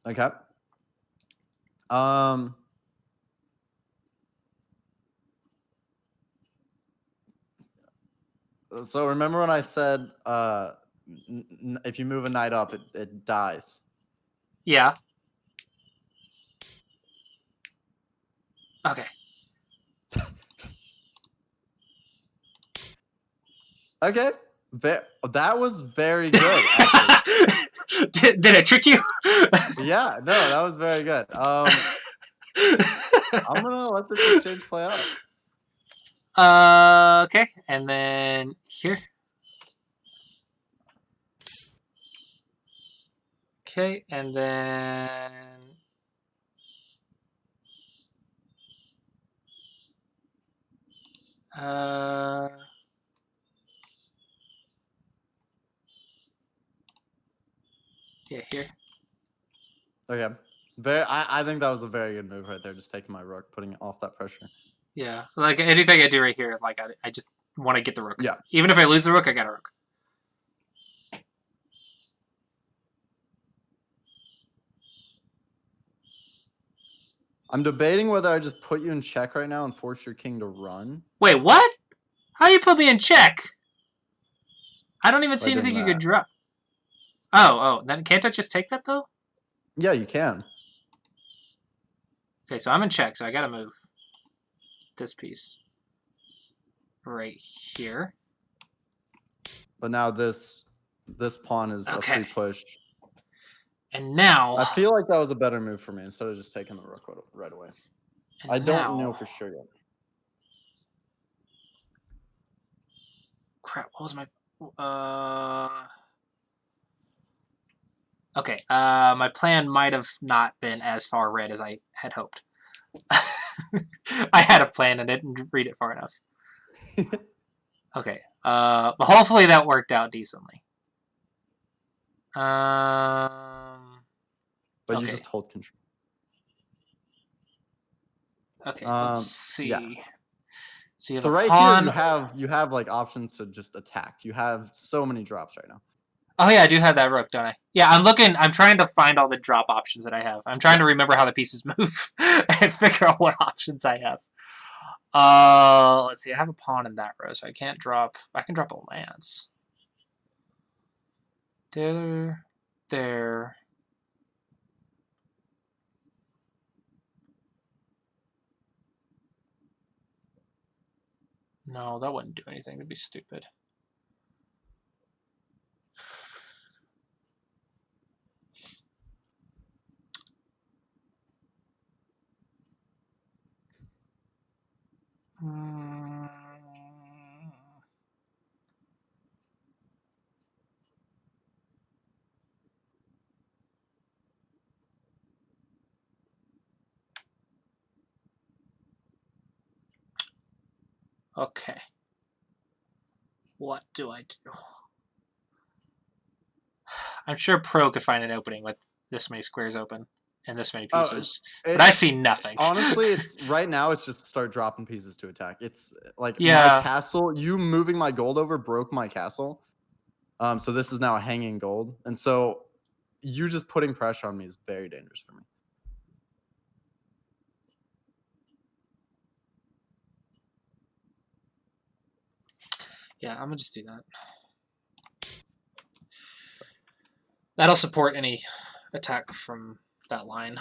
Okay. So remember when I said if you move a knight up, it dies. Yeah. Okay. Okay. That was very good. Actually. Did it trick you? Yeah. No, that was very good. I'm gonna let this exchange play out. Okay, and then here. Okay, and then yeah, here. Okay. I think that was a very good move right there, just taking my rook, putting it off that pressure. Yeah, like anything I do right here, like I just want to get the rook. Yeah. Even if I lose the rook, I got a rook. I'm debating whether I just put you in check right now and force your king to run. Wait, what? How do you put me in check? I don't even see By doing anything you that. could drop. Oh, then can't I just take that though? Yeah, you can. Okay, so I'm in check, so I gotta move this piece right here. But now this pawn is a free push. And now I feel like that was a better move for me instead of just taking the rook right away. I don't know for sure yet. Crap, what was my okay, my plan might have not been as far read as I had hoped. I had a plan and didn't read it far enough. Okay, but hopefully that worked out decently. But you just hold control. Okay, let's see. Yeah. So right pawn. here you have like options to just attack. You have so many drops right now. Oh yeah, I do have that rook, don't I? Yeah, I'm trying to find all the drop options that I have. I'm trying to remember how the pieces move and figure out what options I have. Let's see. I have a pawn in that row, so I can't drop. I can drop a lance. There. No, that wouldn't do anything. That'd be stupid. Okay. What do I do? I'm sure Pro could find an opening with this many squares open and this many pieces, but I see nothing. Honestly, it's right now. It's just start dropping pieces to attack. It's like my Yeah. castle. You moving my gold over broke my castle. So this is now a hanging gold, and so you just putting pressure on me is very dangerous for me. Yeah, I'm gonna just do that. That'll support any attack from that line.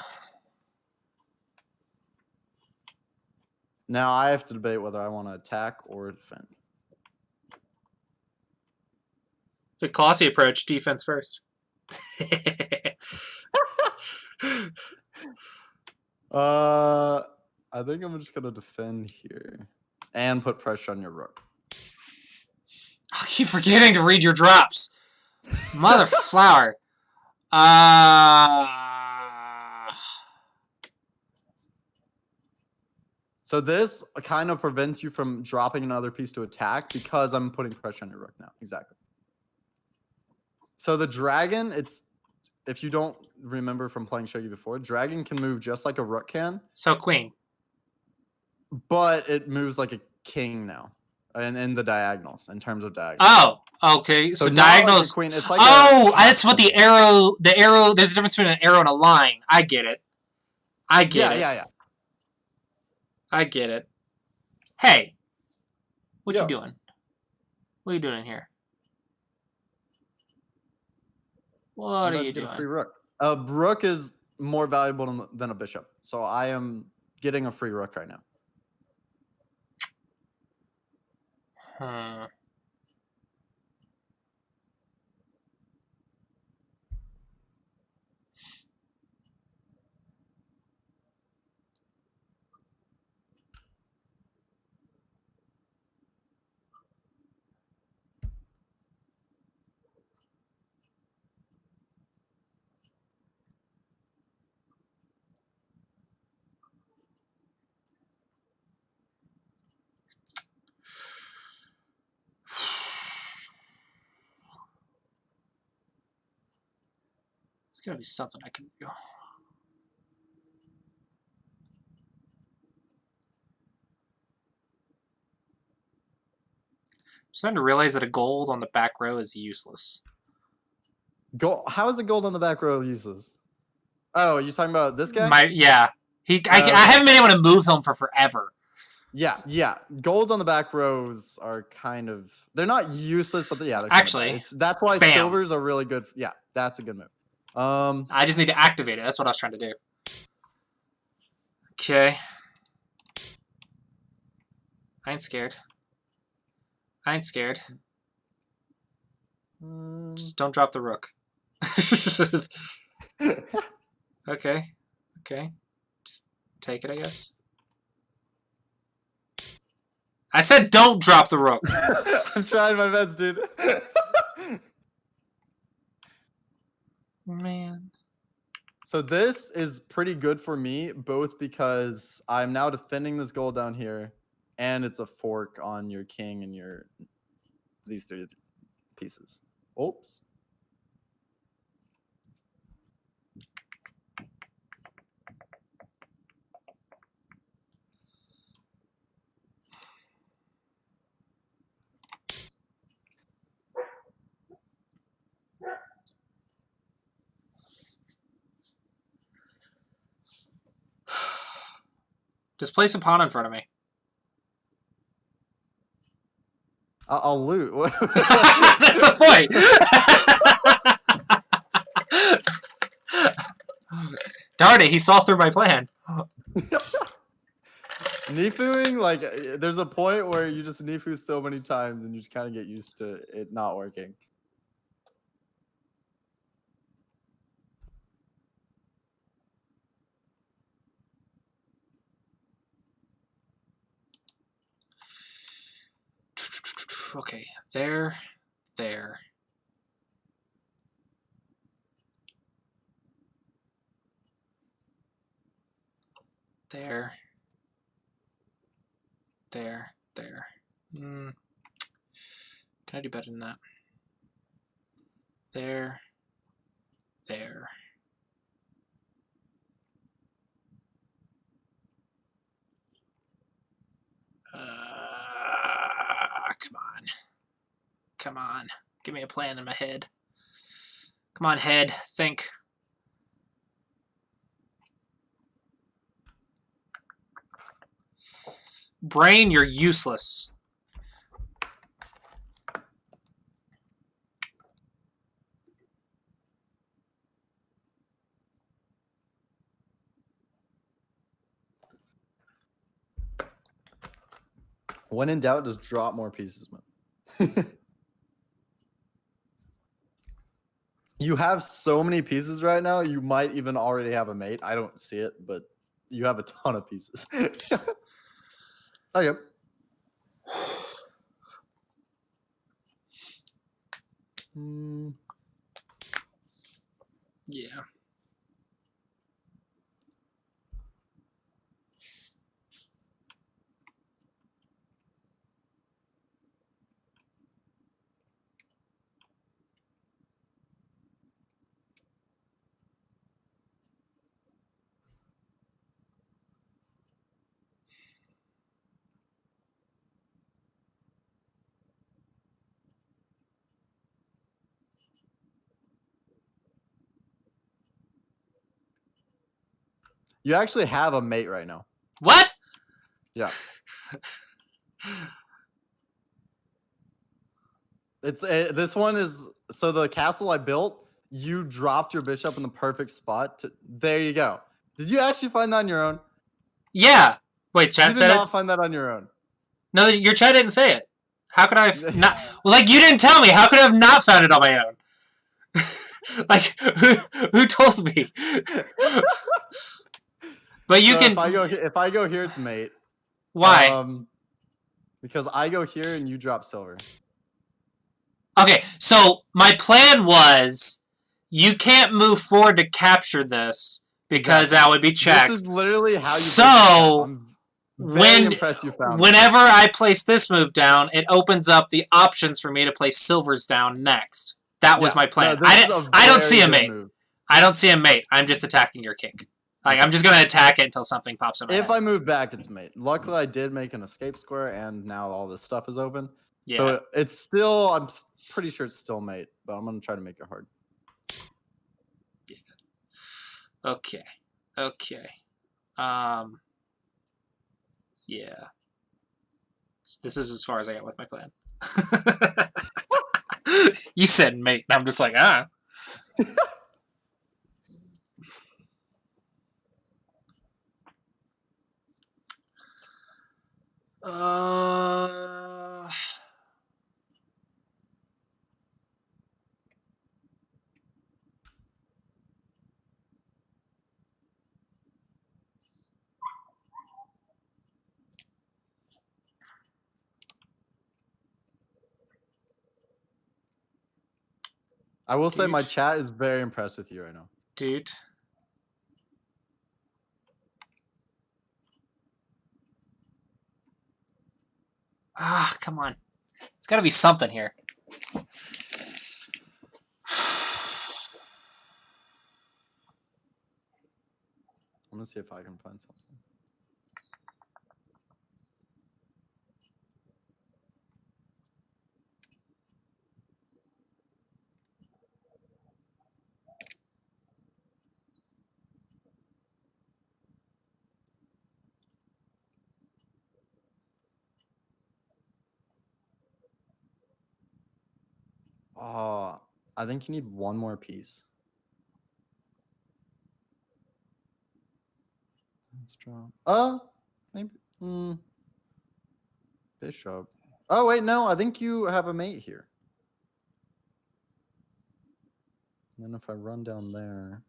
Now I have to debate whether I want to attack or defend. The Clossi approach, defense first. I think I'm just gonna defend here and put pressure on your rook. I keep forgetting to read your drops. Mother flower. So this kind of prevents you from dropping another piece to attack because I'm putting pressure on your rook now. Exactly. So the dragon, it's if you don't remember from playing Shogi before, dragon can move just like a rook can. So queen. But it moves like a king now. And in the diagonals, in terms of diagonals. Oh, okay. So not diagonals. Like a queen, it's like that's what the arrow. There's a difference between an arrow and a line. I get it. Yeah. I get it. Hey, what you doing? What are you doing here? What are you doing? A free rook. A rook is more valuable than a bishop, so I am getting a free rook right now. There's gotta be something I can do. I'm starting to realize that a gold on the back row is useless. How is a gold on the back row useless? Oh, you talking about this guy? I haven't been able to move him for forever. Yeah. Golds on the back rows are kind of they're not useless, but they're actually that's why silvers are really good. Yeah, that's a good move. I just need to activate it. That's what I was trying to do. Okay. I ain't scared. Just don't drop the rook. Okay. Just take it, I guess. I said don't drop the rook. I'm trying my best, dude. Man. So this is pretty good for me, both because I'm now defending this gold down here, and it's a fork on your king and these three pieces. Oops. Just place a pawn in front of me. I'll loot. That's the point. Darn it, he saw through my plan. Nifuing, like, there's a point where you just Nifu so many times and you just kind of get used to it not working. Okay, there. There. Can I do better than that? There. There. Come on. Come on. Give me a plan in my head. Come on, head. Think. Brain, you're useless. When in doubt, just drop more pieces, man. You have so many pieces right now, you might even already have a mate. I don't see it, but you have a ton of pieces. Okay. Yeah. You actually have a mate right now. What? Yeah. It's this one is so the castle I built. You dropped your bishop in the perfect spot. There you go. Did you actually find that on your own? Yeah. Wait, chat You did said not it? find that on your own. No, your chat didn't say it. How could I have not? Well, like, you didn't tell me. How could I have not found it on my own? Like, who told me? But you So can. if I go here, it's mate. Why? Because I go here and you drop silver. Okay, so my plan was you can't move forward to capture this because that would be checked. This is literally how you. So I'm very impressed you found. Whenever I place this move down, it opens up the options for me to place silvers down next. That was my plan. No, I don't see a mate. Move. I don't see a mate. I'm just attacking your king. Like, I'm just gonna attack it until something pops in my head. If I move back, it's mate. Luckily, I did make an escape square, and now all this stuff is open. Yeah. So it's still. I'm pretty sure it's still mate, but I'm gonna try to make it hard. Yeah. Okay. Okay. Yeah. This is as far as I got with my plan. You said mate, and I'm just like, ah. I will say my chat is very impressed with you right now. Dude. Ah, come on. It's got to be something here. I'm going to see if I can find something. Oh, I think you need one more piece. Let's draw. Maybe. Bishop. Oh, wait, no. I think you have a mate here. And then if I run down there.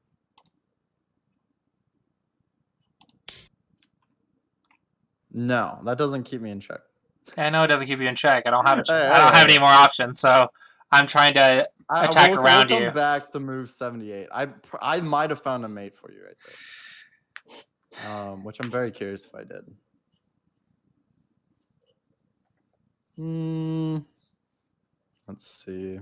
No, that doesn't keep me in check. I know it doesn't keep you in check. I don't have I don't have any more options, so I'm trying to attack around you. We'll come back to move 78. I might have found a mate for you right there. Which I'm very curious if I did. Let's see.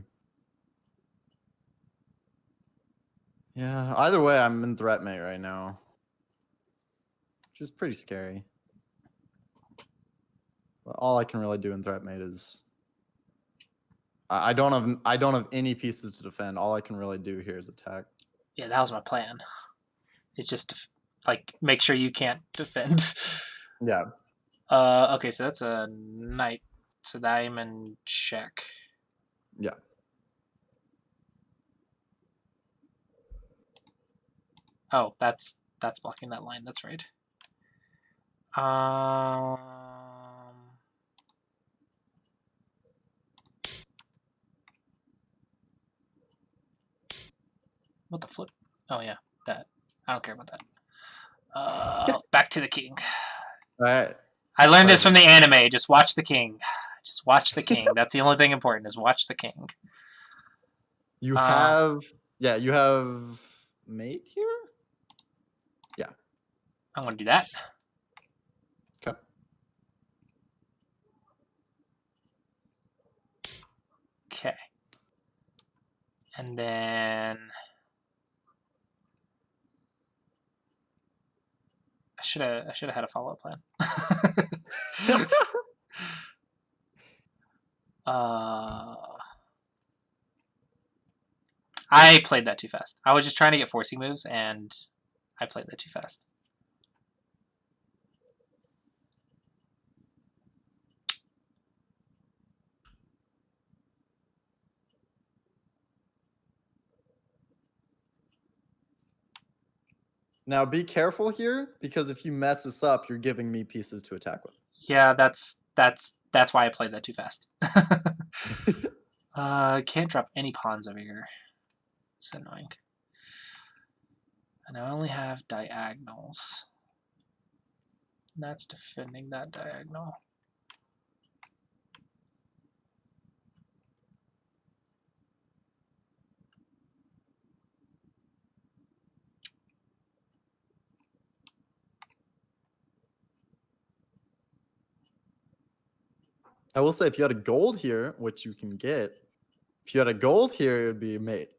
Yeah, either way, I'm in threat mate right now, which is pretty scary. But all I can really do in threat mate is I don't have any pieces to defend. All I can really do here is attack. Yeah, that was my plan. It's just to, like, make sure you can't defend. Yeah. Okay, so that's a knight. So that I'm in check. Yeah. Oh, that's blocking that line. That's right. What the flip? Oh yeah, that. I don't care about that. Back to the king. All right. I learned this from the anime. Just watch the king. Just watch the king. That's the only thing important is watch the king. You have you have mate here? Yeah. I'm gonna do that. Okay. Okay. And then I should have had a follow-up plan. I played that too fast. I was just trying to get forcing moves, and I played that too fast. Now be careful here, because if you mess this up, you're giving me pieces to attack with. Yeah, that's why I played that too fast. Can't drop any pawns over here. It's annoying. And I only have diagonals. That's defending that diagonal. I will say, if you had a gold here, which you can get, if you had a gold here, it would be mate.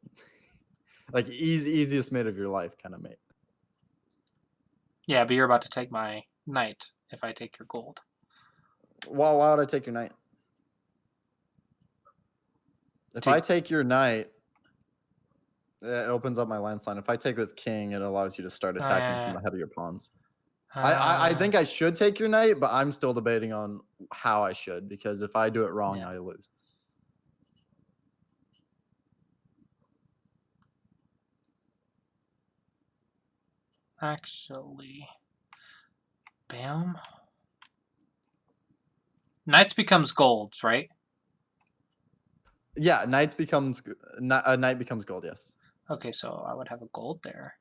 Like easiest mate of your life kind of mate. Yeah, but you're about to take my knight if I take your gold. Well, why would I take your knight? If I take your knight, it opens up my lance line. If I take with king, it allows you to start attacking from the head of your pawns. I think I should take your knight, but I'm still debating on how I should, because if I do it wrong, I lose. Actually, bam. Knights becomes golds, right? Yeah, knight becomes gold. Yes. Okay, so I would have a gold there,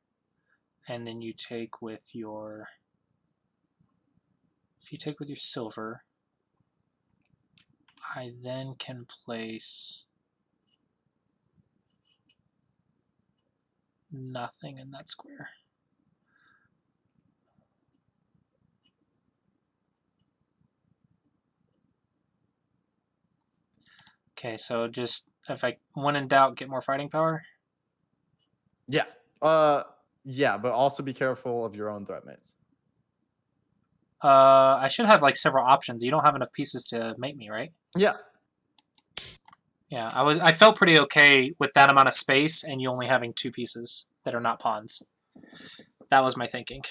and then you take with your. If you take with your silver, I then can place nothing in that square. Okay, so just if I when in doubt, get more fighting power. Yeah. Yeah, but also be careful of your own threat mates. I should have like several options. You don't have enough pieces to mate me, right? Yeah. Yeah, I felt pretty okay with that amount of space and you only having 2 pieces that are not pawns. That was my thinking.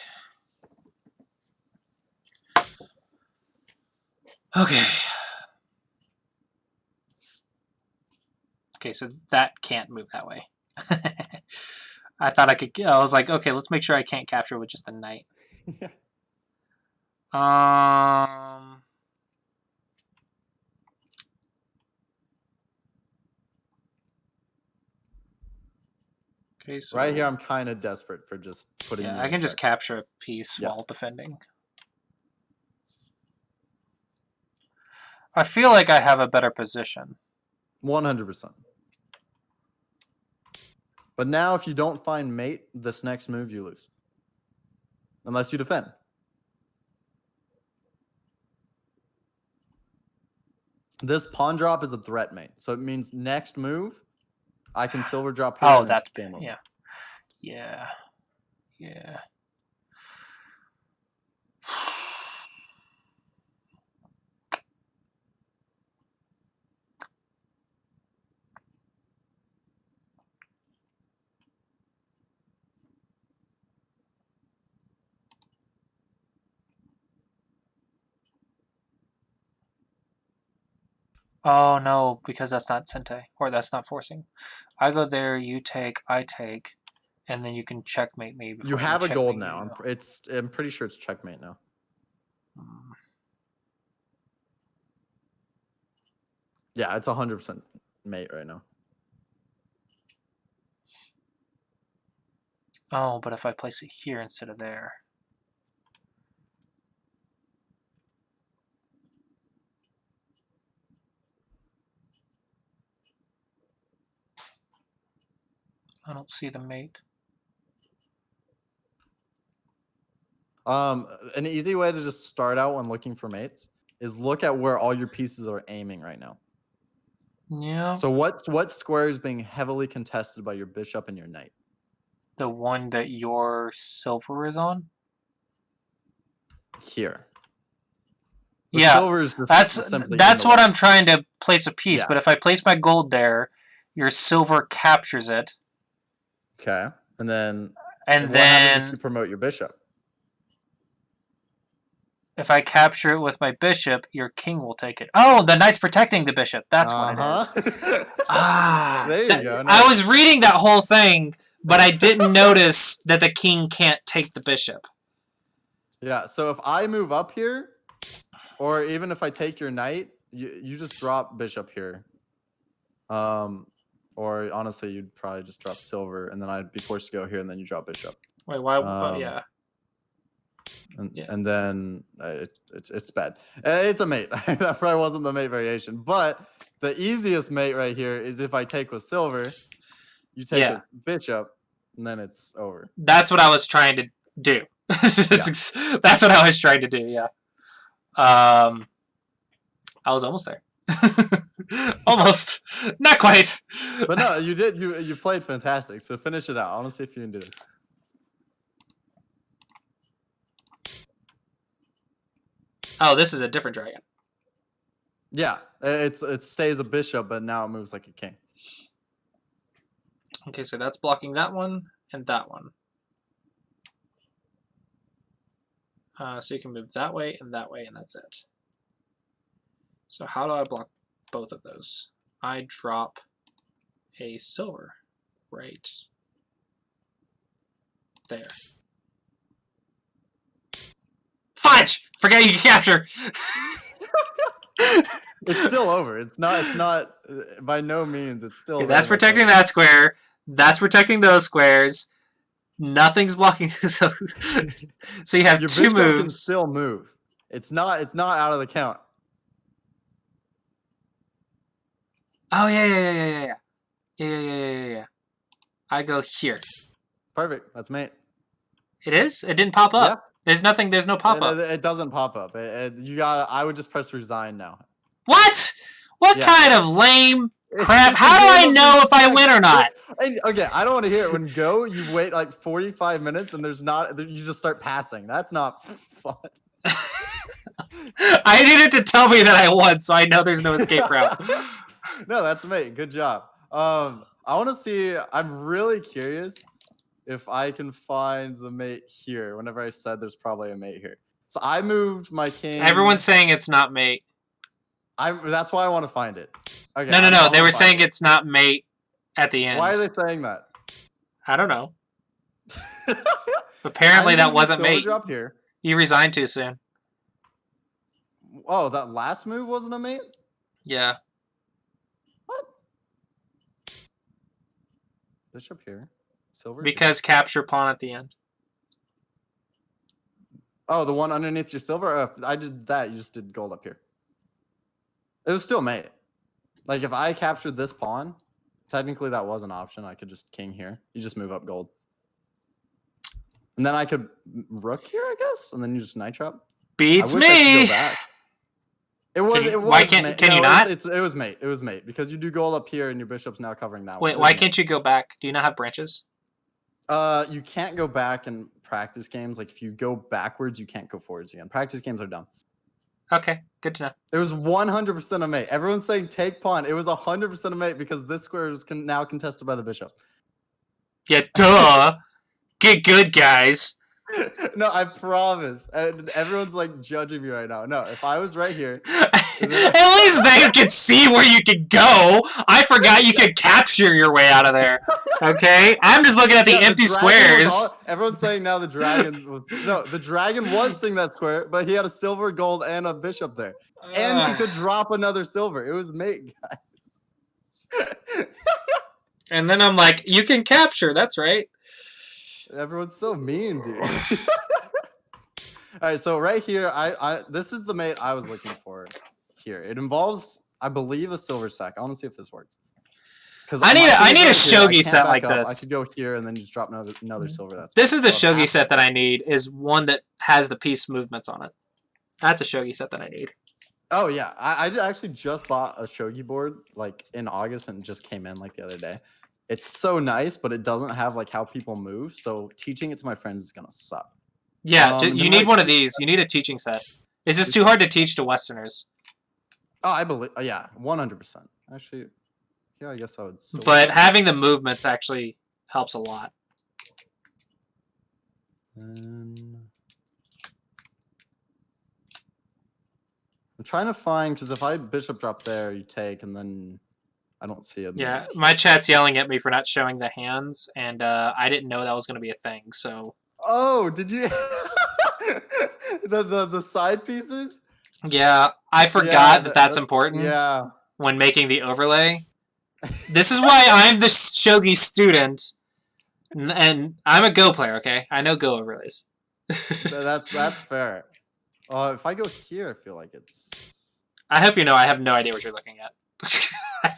Okay. Okay, so that can't move that way. I thought I could. I was like, okay, let's make sure I can't capture with just a knight. Yeah. Okay, so right here, I'm kind of desperate for just putting. Yeah, I can just capture a piece while defending. I feel like I have a better position. 100%. But now, if you don't find mate, this next move you lose, unless you defend. This pawn drop is a threat mate, so it means next move, I can silver drop here. Oh, and that's it's game over. yeah, yeah, yeah. Oh no, because that's not Sente, or that's not forcing. I go there, you take, I take, and then you can checkmate me. You Before I have a can gold checkmate now. you. I'm pretty sure it's checkmate now. Yeah, it's 100% mate right now. Oh, but if I place it here instead of there. I don't see the mate. An easy way to just start out when looking for mates is look at where all your pieces are aiming right now. Yeah. So what square is being heavily contested by your bishop and your knight? The one that your silver is on? Here. The yeah, silver is just that's simply what I'm trying to place a piece. Yeah. But if I place my gold there, your silver captures it. Okay. And then And what then happens if you promote your bishop? if I capture it with my bishop, your king will take it. Oh, the knight's protecting the bishop. That's what it is. There you go. I was reading that whole thing, but I didn't notice that the king can't take the bishop. Yeah, so if I move up here, or even if I take your knight, you just drop bishop here. Or honestly, you'd probably just drop silver, and then I'd be forced to go here, and then you drop bishop. Wait, why? Yeah. And then it's bad. It's a mate. That probably wasn't the mate variation, but the easiest mate right here is if I take with silver, you take with bishop, and then it's over. That's what I was trying to do. That's what I was trying to do. Yeah. I was almost there. Almost, not quite. But no, you did. You played fantastic. So finish it out. I want to see if you can do this. Oh, this is a different dragon. Yeah, it stays a bishop, but now it moves like a king. Okay, so that's blocking that one and that one. So you can move that way, and that's it. So how do I block both of those? I drop a silver right there. Fudge! Forget you can capture! It's still over. It's not by no means. It's still. Okay, that's protecting that square. That's protecting those squares. Nothing's blocking. So you have your two bishop moves. Can still move. It's not out of the count. Oh yeah. I go here. Perfect. That's mate. It is. It didn't pop up. Yeah. There's nothing. There's no pop up. It doesn't pop up. You got. I would just press resign now. What? What kind of lame crap? How do I know if I win or not? And, okay, I don't want to hear it. When go, you wait like 45 minutes and you just start passing. That's not fun. I needed to tell me that I won, so I know there's no escape route. No, that's mate. Good job. I want to see. I'm really curious if I can find the mate here. Whenever I said there's probably a mate here. So I moved my king. Everyone's saying it's not mate. That's why I want to find it. Okay. No. They were saying it's not mate at the end. Why are they saying that? I don't know. Apparently that wasn't mate. Drop here. You resigned too soon. Oh, that last move wasn't a mate? Yeah. What? Bishop here. Silver. Because here. Capture pawn at the end. Oh, the one underneath your silver? I did that. You just did gold up here. It was still mate. Like, if I captured this pawn, technically that was an option. I could just king here. You just move up gold. And then I could rook here, I guess? And then you just knight trap? Beats me! It was. Can you, It was. why can't? Mate. Can No, you not? It was mate. It was mate because you do gold up here and your bishop's now covering that one. Wait, why can't you go back? Do you not have branches? You can't go back in practice games. Like if you go backwards, you can't go forwards again. Practice games are dumb. Okay, good to know. It was 100% a mate. Everyone's saying take pawn. It was 100% a mate because this square is now contested by the bishop. Yeah, duh. Get good, guys. No, I promise. And everyone's like judging me right now. No, if I was right here. At least they can see where you can go. I forgot you could capture your way out of there. Okay? I'm just looking at the empty squares. Everyone's saying now the dragon was. No, the dragon was seeing that square, but he had a silver, gold, and a bishop there. And he could drop another silver. It was mate, guys. And then I'm like, you can capture. That's right. Everyone's so mean, dude. All right, so right here, this is the mate I was looking for here. It involves, I believe, a silver sack. I want to see if this works. Because I need a shogi set like this. this. I could go here and then just drop another silver. This is the shogi set that I need. Is one that has the piece movements on it. That's a shogi set that I need. Oh yeah, I actually just bought a shogi board like in August and it just came in like the other day. It's so nice, but it doesn't have like how people move. So teaching it to my friends is gonna suck. Yeah, you need one of these. You need a teaching set. Is this too hard to teach to Westerners? Oh, I believe. Yeah, 100%. Actually, yeah, I guess I would. But having the movements actually helps a lot. I'm trying to find because if I bishop drop there, you take, and then I don't see it. Yeah, my chat's yelling at me for not showing the hands, and I didn't know that was going to be a thing. So. Oh, did you? the side pieces? Yeah, I forgot that that's important. Yeah. When making the overlay. This is why I'm the shogi student, and I'm a Go player. Okay, I know Go overlays. That's fair. If I go here, I feel like it's. I hope you know I have no idea what you're looking at.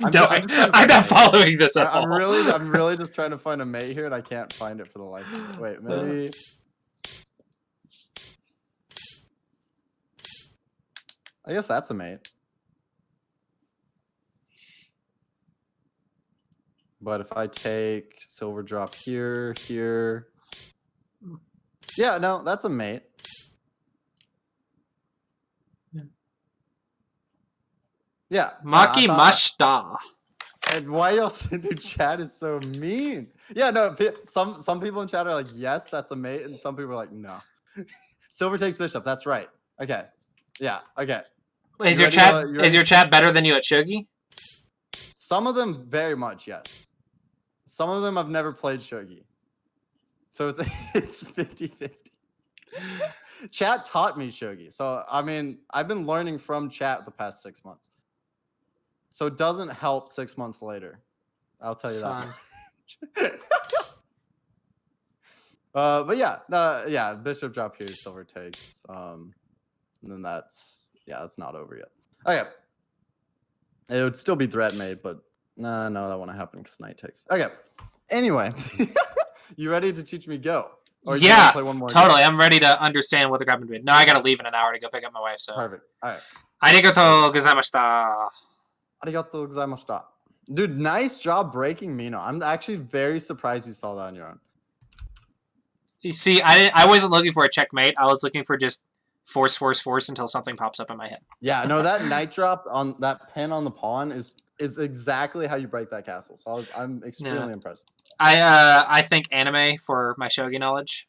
I'm not following this at all. I'm really just trying to find a mate here, and I can't find it for the life of me. Wait, maybe. I guess that's a mate. But if I take silver drop here, here. Yeah, no, that's a mate. Yeah. Maki Mashita. And why else dude, chat is so mean? Yeah, no, some people in chat are like, yes, that's a mate, and some people are like, no. Silver takes bishop, that's right. Okay. Yeah, okay. Is your chat better than you at Shogi? Some of them very much, yes. Some of them I've never played Shogi. So it's 50-50. Chat taught me Shogi. So I mean, I've been learning from chat the past 6 months. So it doesn't help 6 months later. I'll tell you that. But yeah, bishop drop here, silver takes. And then that's not over yet. Okay. It would still be threat made, but no, that won't happen because knight takes. Okay. Anyway, you ready to teach me Go? Or you yeah, play one more totally. game? I'm ready to understand what the crap I'm doing. No, I gotta leave in an hour to go pick up my wife. So Perfect. All right. Arigatou gozaimashita. Arigatou gozaimashita. Dude, nice job breaking Mino. I'm actually very surprised you saw that on your own. You see, I wasn't looking for a checkmate. I was looking for just force until something pops up in my head. Yeah, no, that knight drop on that pin on the pawn is exactly how you break that castle. So I'm extremely impressed. I think anime for my shogi knowledge.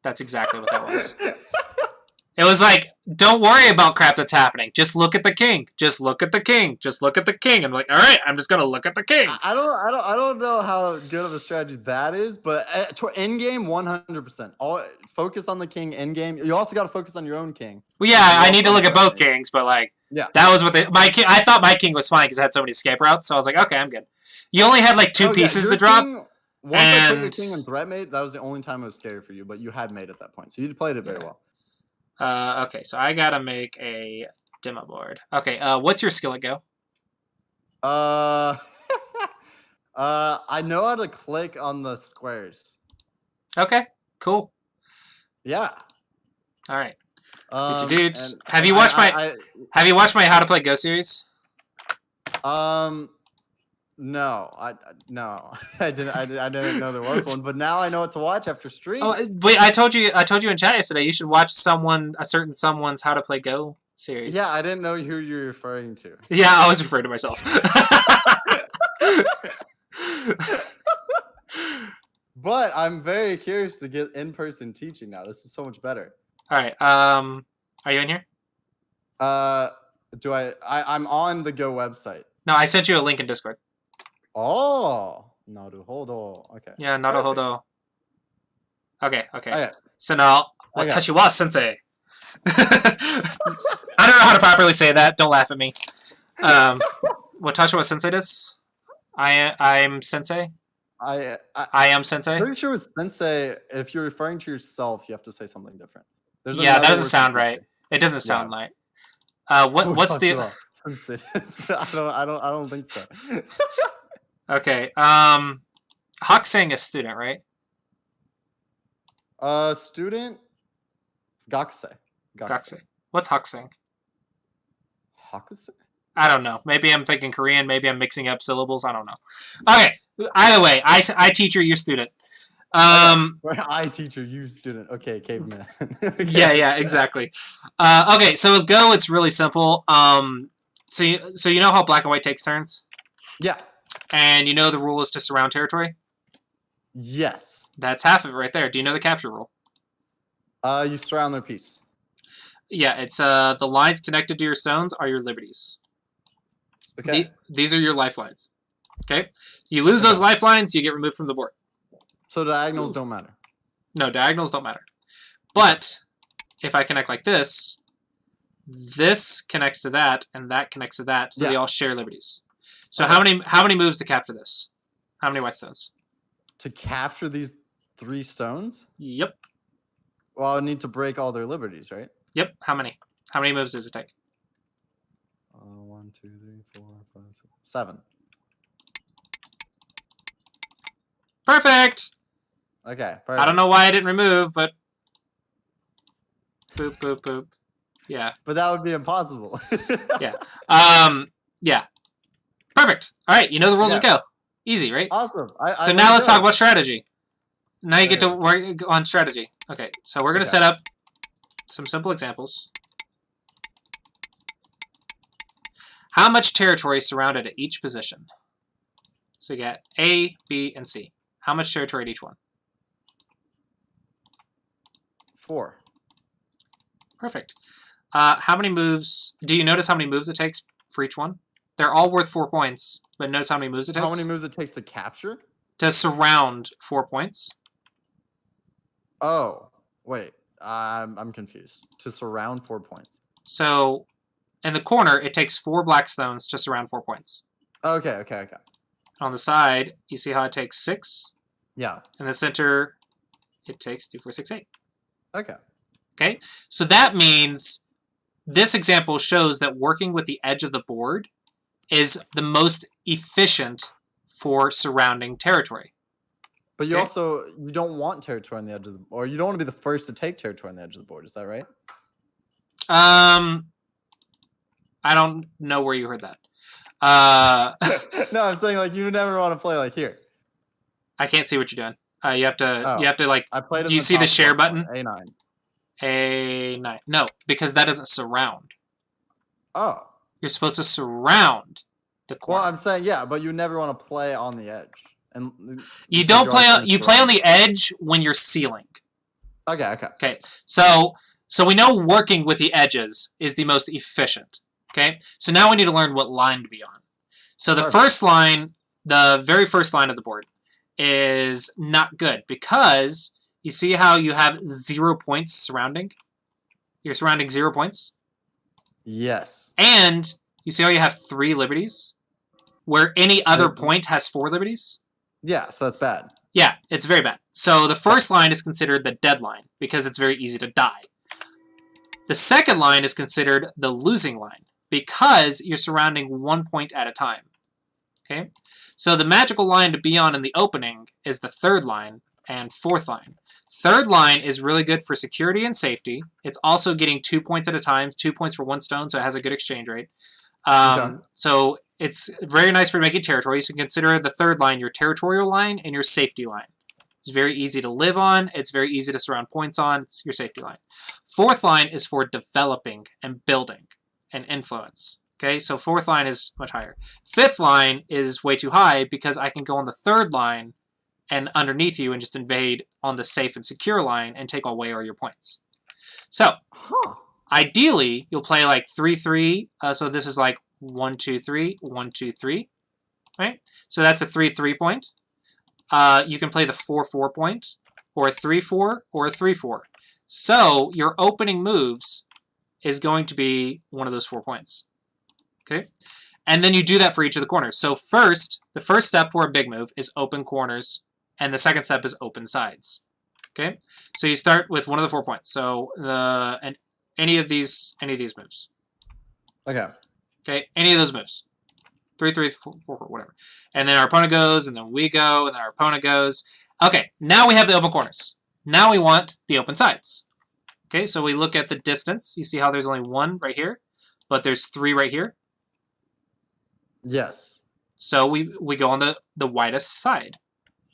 That's exactly what that was. It was like, don't worry about crap that's happening. Just look at the king. Just look at the king. Just look at the king. I'm like, all right, I'm just gonna look at the king. I don't know how good of a strategy that is, but end game 100%. All focus on the king end game. You also got to focus on your own king. Well, yeah, I need to look at both kings, but like, yeah, that was what my king. I thought my king was fine because it had so many escape routes. So I was like, okay, I'm good. You only had like two pieces to drop. Once I put your king in threat mate, that was the only time it was scary for you, but you had mate at that point, so you played it very well. Okay, so I gotta make a demo board. Okay, what's your skill at Go? I know how to click on the squares. Okay, cool. Yeah. All right. Dudes. And Have you watched Have you watched my How to Play Go series? No, no, I didn't know there was one, but now I know what to watch after stream. Oh wait, I told you in chat yesterday you should watch a certain someone's How to Play Go series. Yeah, I didn't know who you're referring to. Yeah, I was referring to myself. But I'm very curious to get in-person teaching now. This is so much better. All right. Are you in here? I'm on the Go website. No, I sent you a link in Discord. Oh, naruhodo. Okay. Yeah, naruhodo. Okay. Okay. So now, watashi wa sensei. I don't know how to properly say that. Don't laugh at me. Watashi wa sensei desu. I'm sensei. I am sensei. Pretty sure with sensei, if you're referring to yourself, you have to say something different. Yeah, that doesn't sound right. It doesn't sound right. What's the? I don't think so. Okay. Hakuseng is student, right? Student. Gakusei. What's Hakuseng? Hakusei? I don't know. Maybe I'm thinking Korean. Maybe I'm mixing up syllables. I don't know. Okay. Either way, I teacher, you student. I teacher, you student. Okay, caveman. Okay. Yeah, exactly. Okay, so with Go, it's really simple. So you know how black and white takes turns? Yeah. And you know the rule is to surround territory? Yes. That's half of it right there. Do you know the capture rule? You surround their piece. Yeah, it's the lines connected to your stones are your liberties. Okay. These are your lifelines. Okay? You lose those lifelines, you get removed from the board. So diagonals don't matter. No, diagonals don't matter. But if I connect like this connects to that, and that connects to that, so they all share liberties. So how many moves to capture this? How many white stones? To capture these 3 stones? Yep. Well, I need to break all their liberties, right? Yep. How many? How many moves does it take? 1, 2, 3, 4, 5, 6, 7. Perfect! Okay, perfect. I don't know why I didn't remove, but... Boop, boop, boop. Yeah. But that would be impossible. Yeah. Yeah. Perfect. All right, you know the rules of Go. Easy, right? Awesome. So now let's talk about strategy. Now you get to work on strategy. Okay, so we're going to set up some simple examples. How much territory is surrounded at each position? So you got A, B, and C. How much territory at each one? 4. Perfect. How many moves? Do you notice how many moves it takes for each one? They're all worth 4 points, but notice how many moves it takes? How many moves it takes to capture? To surround 4 points. Oh, wait. I'm confused. To surround 4 points. So, in the corner, it takes 4 black stones to surround 4 points. Okay. On the side, you see how it takes 6? Yeah. In the center, it takes 2, 4, 6, 8. Okay. Okay, so that means this example shows that working with the edge of the board is the most efficient for surrounding territory. But you you don't want territory on the edge of the board, or you don't want to be the first to take territory on the edge of the board. Is that right? I don't know where you heard that. No, I'm saying like you never want to play like here. I can't see what you're doing. You have to like. I played. Do you see the share button? A9. A9. No, because that doesn't surround. Oh. You're supposed to surround the corner. Well, I'm saying but you never want to play on the edge. And you don't play. You play on the edge when you're sealing. Okay. So we know working with the edges is the most efficient. Okay. So now we need to learn what line to be on. So the first line, the very first line of the board, is not good because you see how you have 0 points surrounding. You're surrounding 0 points. Yes. And you see how you have 3 liberties, where any other point has 4 liberties. Yeah, so that's bad. Yeah, it's very bad. So the first line is considered the dead line because it's very easy to die. The second line is considered the losing line because you're surrounding 1 point at a time. Okay? So the magical line to be on in the opening is the third line, and fourth line. Third line is really good for security and safety. It's also getting 2 points at a time, 2 points for 1 stone, so it has a good exchange rate. So it's very nice for making territory. So you can consider the third line your territorial line and your safety line. It's very easy to live on. It's very easy to surround points on. It's your safety line. Fourth line is for developing and building and influence. Okay, so fourth line is much higher. Fifth line is way too high because I can go on the third line and underneath you and just invade on the safe and secure line and take away all your points. So, ideally, you'll play like 3-3. So this is like 1-2-3, 1-2-3, right? So that's a 3-3 point. You can play the 4-4 point, or a 3-4, or a 3-4. So your opening moves is going to be one of those 4 points. Okay? And then you do that for each of the corners. So first, the first step for a big move is open corners, and the second step is open sides. Okay? So you start with one of the 4 points. So any of these moves. Okay. Okay, any of those moves. 3-3, 4-4, whatever. And then our opponent goes, and then we go, and then our opponent goes. Okay, now we have the open corners. Now we want the open sides. Okay, so we look at the distance. You see how there's only 1 right here, but there's 3 right here? Yes. So we go on the widest side.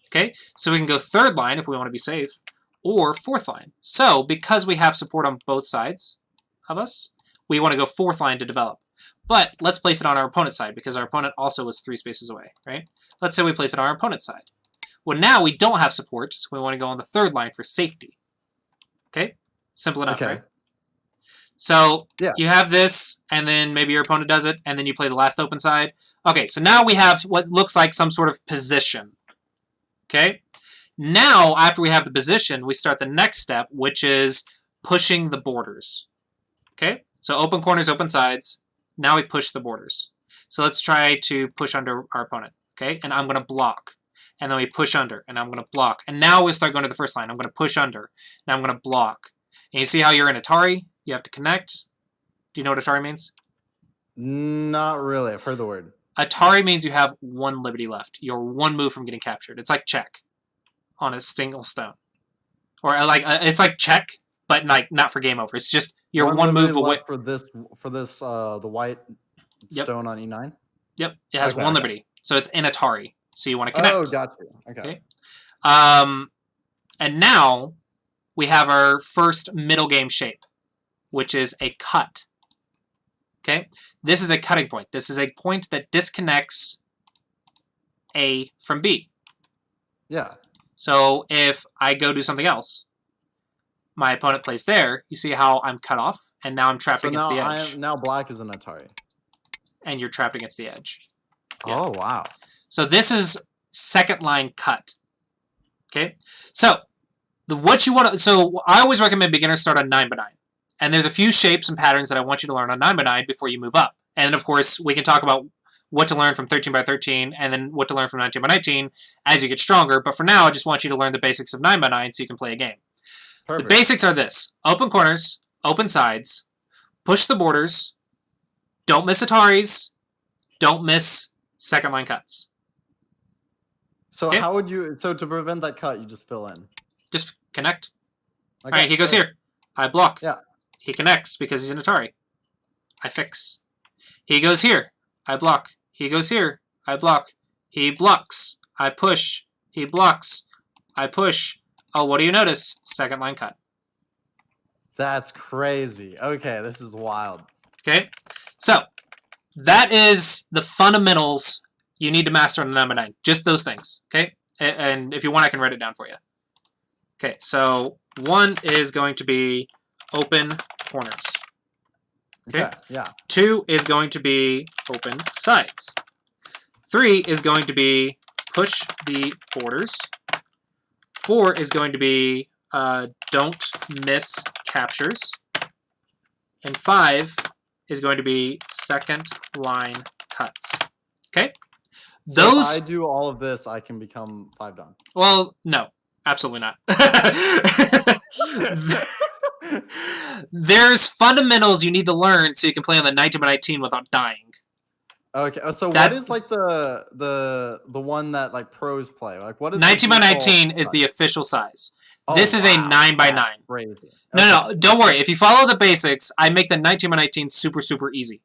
Okay, so we can go third line if we want to be safe, or fourth line. So because we have support on both sides of us, we want to go fourth line to develop. But let's place it on our opponent's side because our opponent also was 3 spaces away, right? Let's say we place it on our opponent's side. Well, now we don't have support, so we want to go on the third line for safety. Okay? Simple enough, right? So you have this, and then maybe your opponent does it, and then you play the last open side. Okay, so now we have what looks like some sort of position. Okay? Now, after we have the position, we start the next step, which is pushing the borders. Okay? So open corners, open sides. Now we push the borders. So let's try to push under our opponent. Okay? And I'm going to block. And then we push under, and I'm going to block. And now we start going to the first line. I'm going to push under, and I'm going to block. And you see how you're in Atari? You have to connect. Do you know what Atari means? Not really. I've heard the word. Atari means you have 1 liberty left. You're 1 move from getting captured. It's like check on a single stone. Or like it's like check, but like not for game over. It's just you're 1 move away. For this, the white stone on E9? Yep. It has 1 liberty. So it's in Atari. So you want to connect. Oh, got you. Okay. And now we have our first middle game shape, which is a cut. Okay? This is a cutting point. This is a point that disconnects A from B. Yeah. So if I go do something else, my opponent plays there, you see how I'm cut off, and now I'm trapped against the edge. Now black is an Atari. And you're trapped against the edge. Yeah. Oh, wow. So this is second line cut. Okay? So so I always recommend beginners start on 9x9. And there's a few shapes and patterns that I want you to learn on 9x9 before you move up. And of course, we can talk about what to learn from 13x13 and then what to learn from 19x19 as you get stronger. But for now, I just want you to learn the basics of 9x9 so you can play a game. Perfect. The basics are this. Open corners, open sides, push the borders, don't miss Ataris, don't miss second line cuts. So how would you, so to prevent that cut, you just fill in? Just connect. Okay, all right, he goes here. I block. Yeah. He connects because he's an Atari. I fix. He goes here. I block. He goes here. I block. He blocks. I push. He blocks. I push. Oh, what do you notice? Second line cut. That's crazy. Okay, this is wild. Okay, so that is the fundamentals you need to master on the 9x9. Just those things. Okay, and if you want, I can write it down for you. Okay, so 1 is going to be open corners. Okay, yeah. 2 is going to be open sides. 3 is going to be push the borders. 4 is going to be don't miss captures. And 5 is going to be second line cuts. Okay? So if I do all of this, I can become 5 done. Well, no. Absolutely not. There's fundamentals you need to learn so you can play on the 19x19 without dying. Okay. So That what is like the one that like pros play? Like what is the 19 by default 19 is size? the official size. Oh This is a wow, 9 by that's 9. crazy. No, Okay. no, don't worry. If you follow the basics, I make the 19 by 19 super, super easy.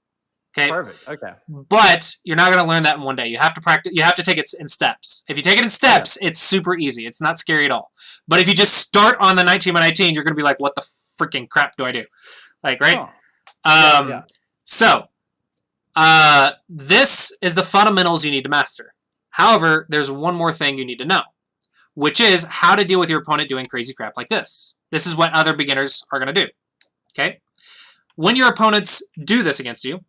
Okay? Perfect. Okay. But you're not going to learn that in one day. You have to practice. You have to take it in steps. If you take it in steps, it's super easy. It's not scary at all. But if you just start on the 19 by 19, you're going to be like, what the freaking crap do I do? Like, right? Huh. Yeah. So, this is the fundamentals you need to master. However, there's one more thing you need to know, which is how to deal with your opponent doing crazy crap like this. This is what other beginners are going to do. Okay? When your opponents do this against you,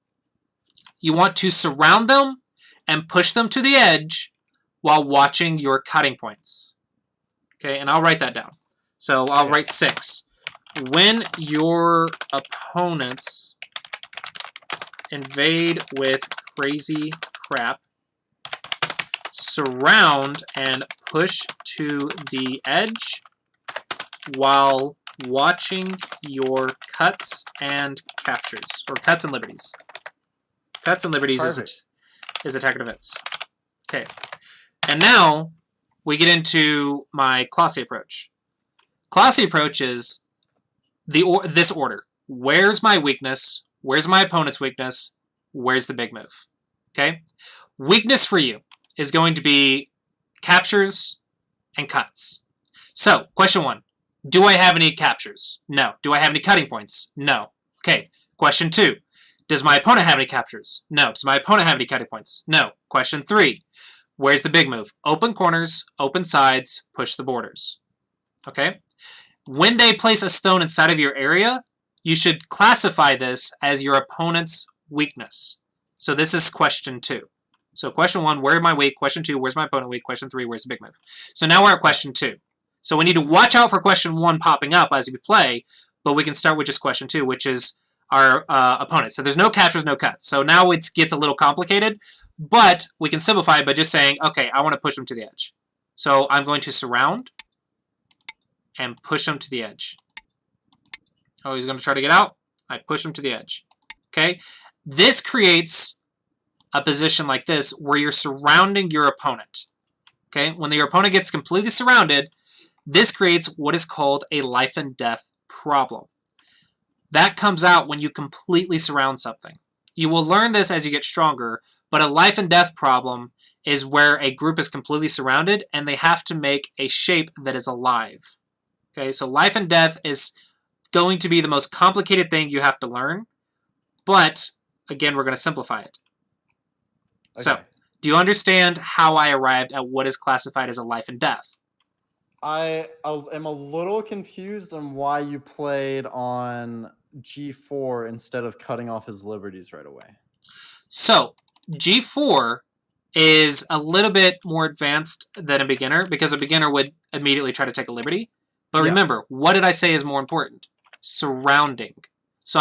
you want to surround them and push them to the edge while watching your cutting points. Okay, and I'll write that down. So I'll write 6. When your opponents invade with crazy crap, surround and push to the edge while watching your cuts and captures, or cuts and liberties. Cuts and liberties is attacker defense. Okay, and now we get into my Clossi approach. Clossi approach is this order. Where's my weakness? Where's my opponent's weakness? Where's the big move? Okay, weakness for you is going to be captures and cuts. So, question 1. Do I have any captures? No. Do I have any cutting points? No. Okay, question 2. Does my opponent have any captures? No. Does my opponent have any cutting points? No. Question 3. Where's the big move? Open corners, open sides, push the borders. Okay? When they place a stone inside of your area, you should classify this as your opponent's weakness. So this is question 2. So question 1, where am I weak? Question 2, where's my opponent weak? Question 3, where's the big move? So now we're at question 2. So we need to watch out for question 1 popping up as we play, but we can start with just question 2, which is our opponent. So there's no captures, no cuts. So now it gets a little complicated, but we can simplify it by just saying, okay, I want to push him to the edge. So I'm going to surround and push him to the edge. Oh, he's going to try to get out. I push him to the edge. Okay? This creates a position like this where you're surrounding your opponent. Okay? When your opponent gets completely surrounded, this creates what is called a life and death problem. That comes out when you completely surround something. You will learn this as you get stronger, but a life and death problem is where a group is completely surrounded and they have to make a shape that is alive. Okay, so life and death is going to be the most complicated thing you have to learn, but again, we're going to simplify it. Okay. So, do you understand how I arrived at what is classified as a life and death? I am a little confused on why you played on G4 instead of cutting off his liberties right away. So, G4 is a little bit more advanced than a beginner because a beginner would immediately try to take a liberty. But remember, what did I say is more important? Surrounding. So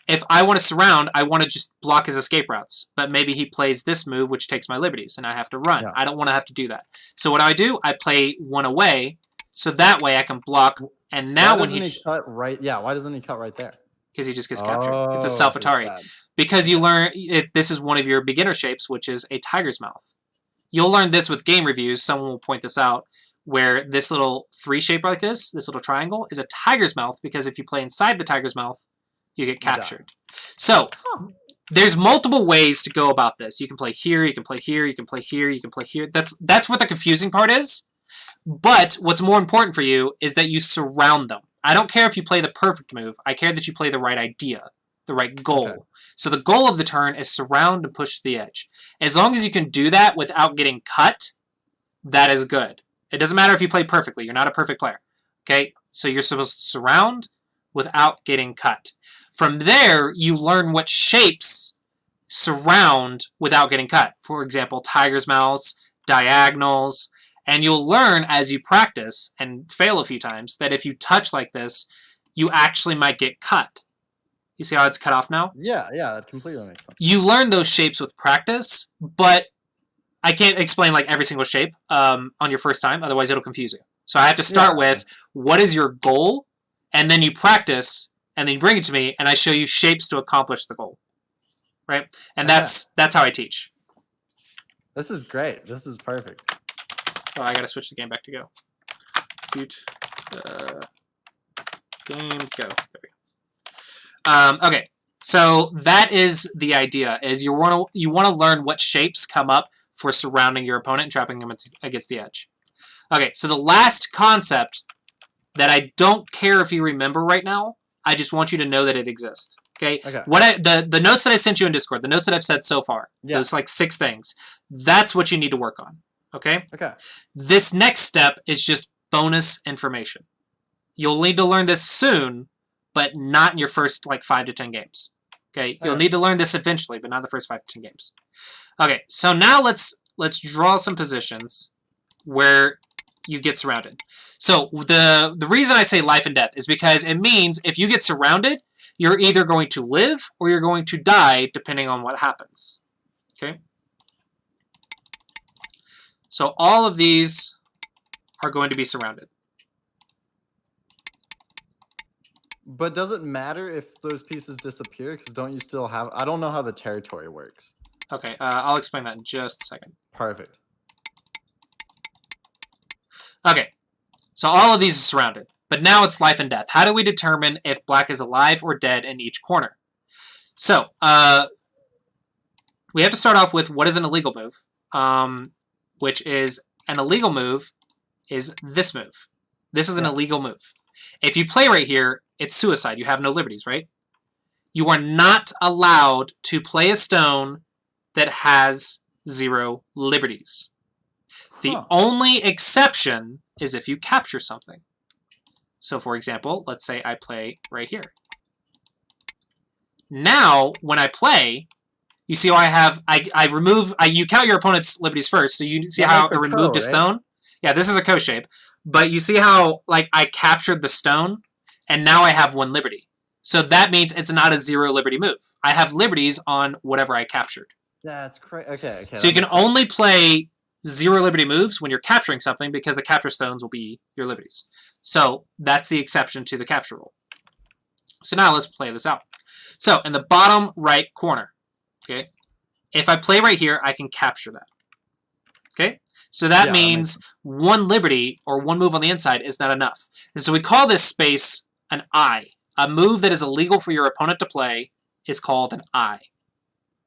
if I want to surround, I want to just block his escape routes. But maybe he plays this move, which takes my liberties, and I have to run. Yeah. I don't want to have to do that. So what do? I play one away, so that way I can block. And now when he cut right, why doesn't he cut right there? Because he just gets captured. It's a self-Atari. Because you learn this is one of your beginner shapes, which is a tiger's mouth. You'll learn this with game reviews. Someone will point this out, where this little 3 shape like this little triangle, is a tiger's mouth, because if you play inside the tiger's mouth, you get captured. So, there's multiple ways to go about this. You can play here, you can play here, you can play here, you can play here. That's what the confusing part is. But what's more important for you is that you surround them. I don't care if you play the perfect move. I care that you play the right idea, the right goal. Okay. So the goal of the turn is surround and push to the edge. As long as you can do that without getting cut, that is good. It doesn't matter if you play perfectly. You're not a perfect player. Okay? So you're supposed to surround without getting cut. From there, you learn what shapes surround without getting cut. For example, tiger's mouths, diagonals, and you'll learn as you practice and fail a few times that if you touch like this, you actually might get cut. You see how it's cut off now? Yeah, that completely makes sense. You learn those shapes with practice, but I can't explain like every single shape on your first time, otherwise it'll confuse you. So I have to start with what is your goal, and then you practice, and then you bring it to me, and I show you shapes to accomplish the goal. right? And Okay. that's how I teach. This is great. This is perfect. Oh, I gotta switch the game back to Go. Boot, game, Go. There we go. Okay, so that is the idea. Is you want to learn what shapes come up for surrounding your opponent and trapping them against the edge. Okay, so the last concept that I don't care if you remember right now, I just want you to know that it exists. Okay. What the notes that I sent you in Discord, the notes that I've said so far, those like 6 things, that's what you need to work on. Okay. Okay. This next step is just bonus information. You'll need to learn this soon, but not in your first like 5 to 10 games. Okay. You'll need to learn this eventually, but not in the first 5 to 10 games. Okay. So now let's draw some positions where you get surrounded. So the reason I say life and death is because it means if you get surrounded, you're either going to live or you're going to die, depending on what happens. Okay? So all of these are going to be surrounded. But does it matter if those pieces disappear? Because don't you still have... I don't know how the territory works. Okay, I'll explain that in just a second. Perfect. Okay, so all of these are surrounded. But now it's life and death. How do we determine if black is alive or dead in each corner? So, we have to start off with what is an illegal move, which is an illegal move is this move. This is an illegal move. If you play right here, it's suicide. You have no liberties, right? You are not allowed to play a stone that has 0 liberties. The only exception is if you capture something. So, for example, let's say I play right here. Now, when I play, you see how I remove, you count your opponent's liberties first, so you see how I removed a stone? Yeah, this is a co shape. But you see how, like, I captured the stone, and now I have 1 liberty. So that means it's not a 0 liberty move. I have liberties on whatever I captured. That's crazy. Okay. So you can only play 0 liberty moves when you're capturing something because the capture stones will be your liberties. So that's the exception to the capture rule. So now let's play this out. So in the bottom right corner, okay, if I play right here, I can capture that. Okay, so that means 1 liberty or 1 move on the inside is not enough. And so we call this space an I. A move that is illegal for your opponent to play is called an I.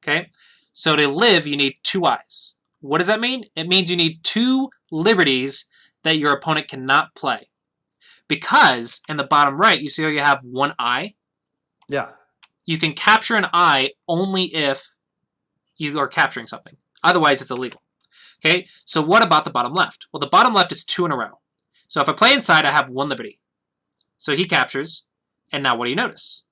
Okay, so to live, you need 2 I's. What does that mean? It means you need 2 liberties that your opponent cannot play. Because in the bottom right, you see how you have 1 I? Yeah. You can capture an I only if you are capturing something. Otherwise, it's illegal. Okay, so what about the bottom left? Well, the bottom left is 2 in a row. So if I play inside, I have 1 liberty. So he captures, and now what do you notice?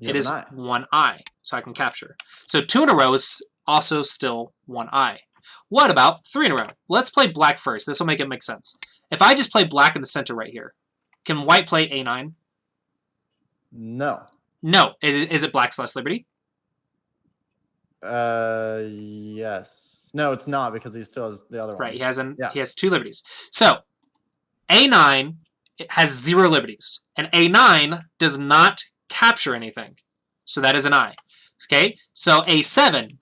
It is 1 I, so I can capture. So 2 in a row is also still 1 I. What about 3 in a row? Let's play black first. This will make it make sense. If I just play black in the center right here, can white play A9? No. No. Is it black's less liberty? Yes. No, it's not because he still has the other one. Right, he has 2 liberties. So, A9 has 0 liberties, and A9 does not capture anything. So that is an I. Okay, so A7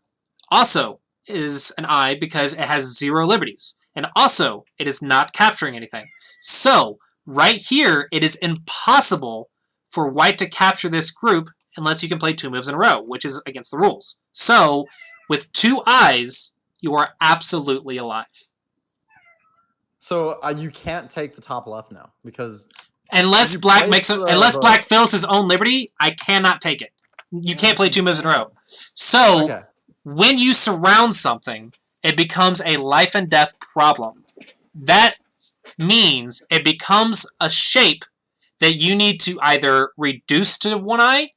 also is an I because it has 0 liberties, and also it is not capturing anything. So, right here, it is impossible for white to capture this group unless you can play 2 moves in a row, which is against the rules. So, with 2 I's, you are absolutely alive. So you can't take the top left now because unless black black fills his own liberty, I cannot take it. You can't play 2 moves in a row. So when you surround something, it becomes a life and death problem. That means it becomes a shape that you need to either reduce to 1 eye,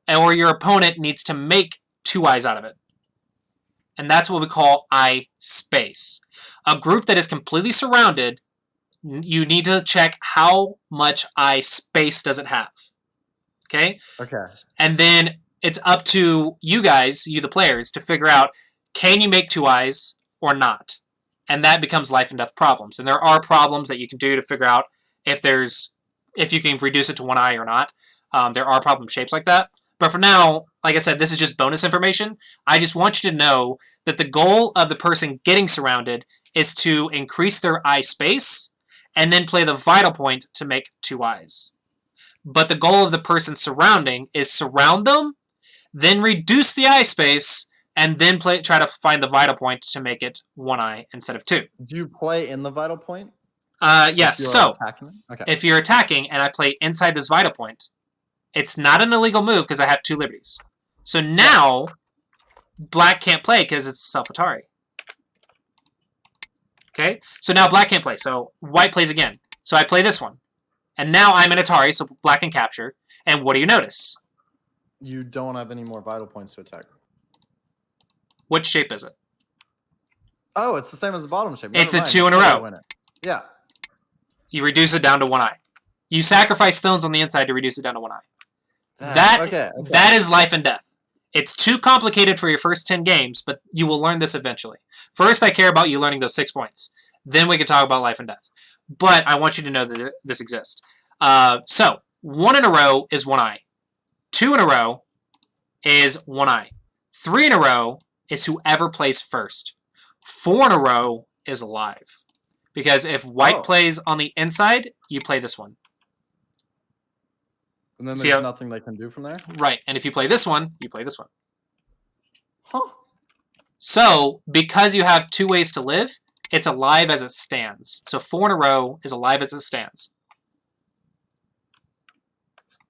or your opponent needs to make 2 eyes out of it. And that's what we call eye space. A group that is completely surrounded, you need to check how much eye space does it have. Okay? Okay. And then it's up to you guys, you the players, to figure out, can you make 2 eyes or not? And that becomes life and death problems. And there are problems that you can do to figure out if you can reduce it to 1 eye or not. There are problem shapes like that. But for now, like I said, this is just bonus information. I just want you to know that the goal of the person getting surrounded is to increase their eye space and then play the vital point to make 2 eyes. But the goal of the person surrounding is surround them, then reduce the eye space, and then try to find the vital point to make it 1 eye instead of 2. Do you play in the vital point? Yes. So okay. If you're attacking and I play inside this vital point, it's not an illegal move because I have 2 liberties. So now black can't play because it's self-Atari. Okay? So now black can't play. So white plays again. So I play this one. And now I'm an Atari, so black can capture. And what do you notice? You don't have any more vital points to attack. What shape is it? Oh, it's the same as the bottom shape. It's a 2 in a row. Yeah. You reduce it down to 1 eye. You sacrifice stones on the inside to reduce it down to 1 eye. That is life and death. It's too complicated for your first 10 games, but you will learn this eventually. First, I care about you learning those 6 points. Then we can talk about life and death. But I want you to know that this exists. So, 1 in a row is 1 eye. 2 in a row is 1 eye. 3 in a row is whoever plays first. 4 in a row is alive. Because if white plays on the inside, you play this one. And then there's nothing they can do from there? Right. And if you play this one, you play this one. Huh. So, because you have 2 ways to live, it's alive as it stands. So 4 in a row is alive as it stands.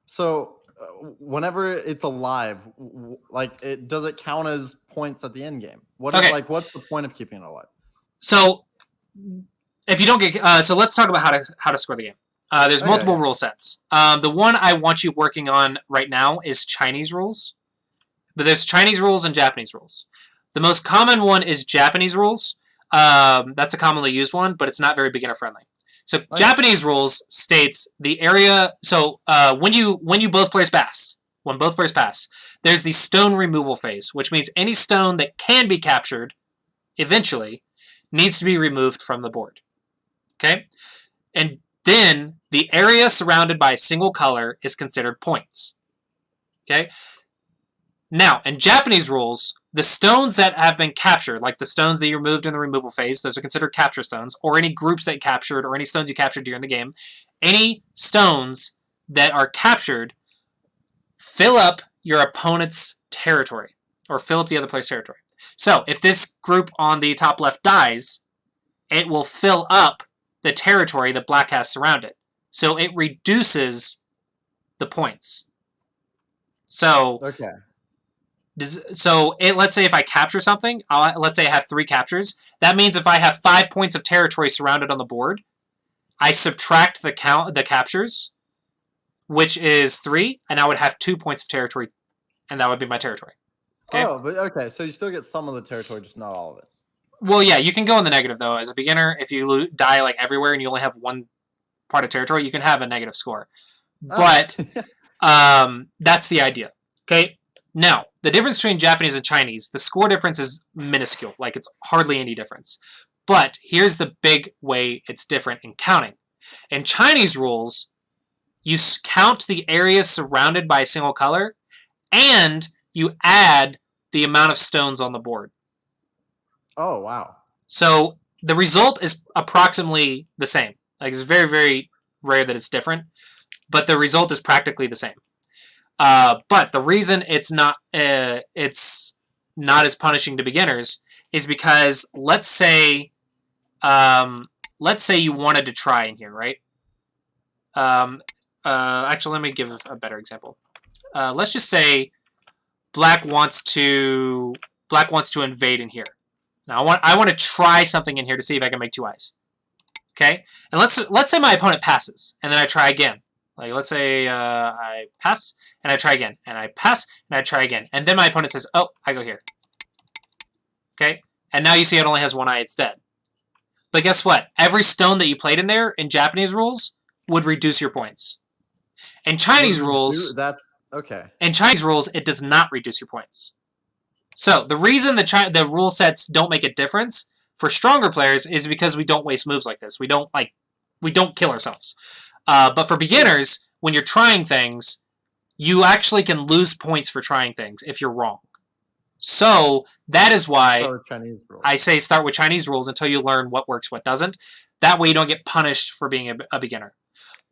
So, whenever it's alive, does it count as points at the end game? What's the point of keeping it alive? So, if you don't get, so let's talk about how to score the game. There's multiple rule sets. The one I want you working on right now is Chinese rules. But there's Chinese rules and Japanese rules. The most common one is Japanese rules. That's a commonly used one, but it's not very beginner friendly. So Japanese rules states the area. So when both players pass, there's the stone removal phase, which means any stone that can be captured eventually needs to be removed from the board. Okay, and then the area surrounded by a single color is considered points. Okay. Now, in Japanese rules, the stones that have been captured, like the stones that you removed in the removal phase, those are considered capture stones, or any groups that captured, or any stones you captured during the game. Any stones that are captured fill up your opponent's territory, or fill up the other player's territory. So, if this group on the top left dies, it will fill up the territory that black has surrounded. So, it reduces the points. So, okay. Let's say if I capture something, let's say I have 3 captures. That means if I have 5 points of territory surrounded on the board, I subtract the captures, which is 3, and I would have 2 points of territory, and that would be my territory. Okay? Oh, but okay, so you still get some of the territory, just not all of it. Well, yeah, you can go in the negative, though. As a beginner, if you die like everywhere and you only have 1 part of territory, you can have a negative score. But that's the idea. Okay? Now, the difference between Japanese and Chinese, the score difference is minuscule. Like, it's hardly any difference. But here's the big way it's different in counting. In Chinese rules, you count the areas surrounded by a single color, and you add the amount of stones on the board. Oh, wow. So the result is approximately the same. Like, it's very, very rare that it's different, but the result is practically the same. But the reason it's not as punishing to beginners is because let's say you wanted to try in here, right? Actually, let me give a better example. Let's just say black wants to invade in here. Now I want to try something in here to see if I can make 2 eyes. Okay, and let's say my opponent passes, and then I try again. Like, let's say I pass, and I try again, and I pass, and I try again. And then my opponent says, oh, I go here. Okay? And now you see it only has 1 eye, it's dead. But guess what? Every stone that you played in there, in Japanese rules, would reduce your points. In Chinese rules... In Chinese rules, it does not reduce your points. So, the reason the rule sets don't make a difference for stronger players is because we don't waste moves like this. We don't kill ourselves. But for beginners, when you're trying things, you actually can lose points for trying things if you're wrong. So that is why I say start with Chinese rules until you learn what works, what doesn't. That way you don't get punished for being a beginner.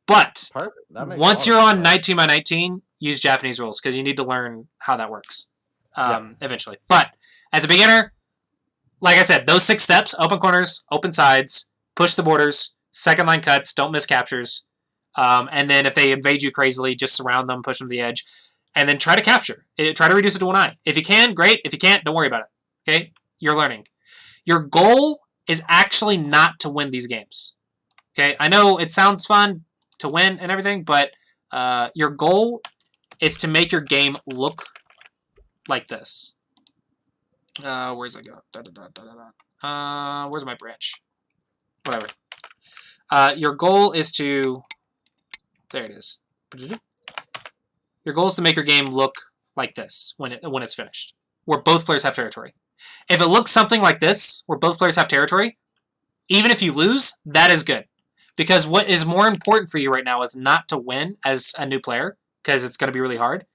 But once you're on 19 by 19, use Japanese rules because you need to learn how that works eventually. But as a beginner, like I said, those 6 steps: open corners, open sides, push the borders, second line cuts, don't miss captures. And then if they invade you crazily, just surround them, push them to the edge, and then try to capture. Try to reduce it to 1 eye. If you can, great. If you can't, don't worry about it. Okay? You're learning. Your goal is actually not to win these games. Okay? I know it sounds fun to win and everything, but your goal is to make your game look like this. Where's it go? Where's my branch? Whatever. Your goal is to... There it is. Your goal is to make your game look like this when it's finished, where both players have territory. If it looks something like this, where both players have territory, even if you lose, that is good. Because what is more important for you right now is not to win as a new player, because it's going to be really hard.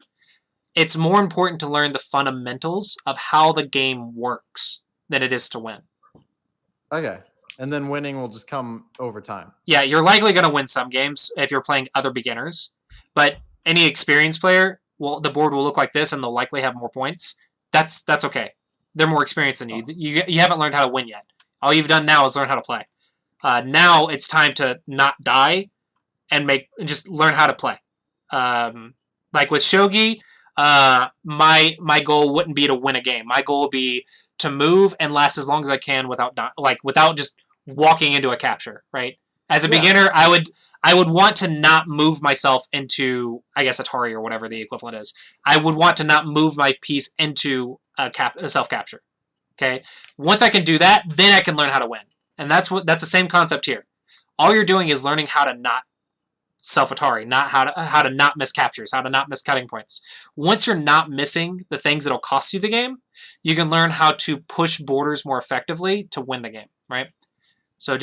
It's more important to learn the fundamentals of how the game works than it is to win. Okay. And then winning will just come over time. Yeah, you're likely going to win some games if you're playing other beginners. But any experienced player, the board will look like this and they'll likely have more points. That's okay. They're more experienced than you. You haven't learned how to win yet. All you've done now is learn how to play. Now it's time to not die and just learn how to play. Like with Shogi, my goal wouldn't be to win a game. My goal would be to move and last as long as I can without just walking into a capture, right? As a beginner, I would want to not move myself into, I guess, Atari or whatever the equivalent is. I would want to not move my piece into a self-capture. Okay? Once I can do that, then I can learn how to win. And that's the same concept here. All you're doing is learning how to not self-Atari, not how to not miss captures, how to not miss cutting points. Once you're not missing the things that'll cost you the game, you can learn how to push borders more effectively to win the game, right? So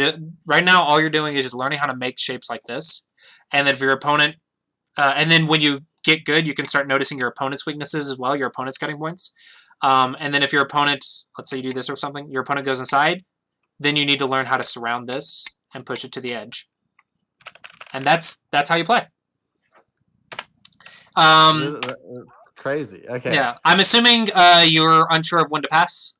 right now, all you're doing is just learning how to make shapes like this. And then if your opponent, and then when you get good, you can start noticing your opponent's weaknesses as well, your opponent's cutting points. And then if your opponent, let's say you do this or something, your opponent goes inside, then you need to learn how to surround this and push it to the edge. And that's how you play. Crazy. Okay. Yeah. I'm assuming you're unsure of when to pass.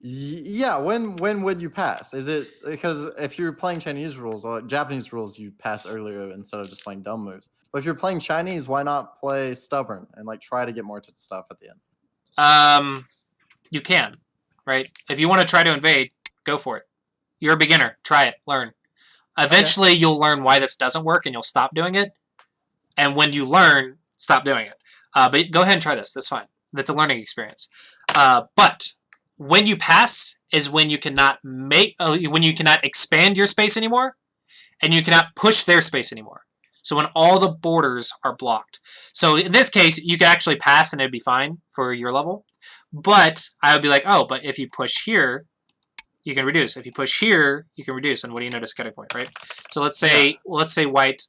Yeah, when would you pass? Is it because if you're playing Chinese rules or Japanese rules, you pass earlier instead of just playing dumb moves. But if you're playing Chinese, why not play stubborn and try to get more to the stuff at the end? You can, right? If you want to try to invade, go for it. You're a beginner. Try it. Learn. Eventually, you'll learn why this doesn't work, and you'll stop doing it. And when you learn, stop doing it. But go ahead and try this. That's fine. That's a learning experience. But when you pass is when you cannot expand your space anymore, and you cannot push their space anymore. So when all the borders are blocked. So in this case, you could actually pass and it'd be fine for your level. But I would be like, oh, but if you push here, you can reduce. If you push here, you can reduce. And what do you notice? Cutting point, right? So let's say white.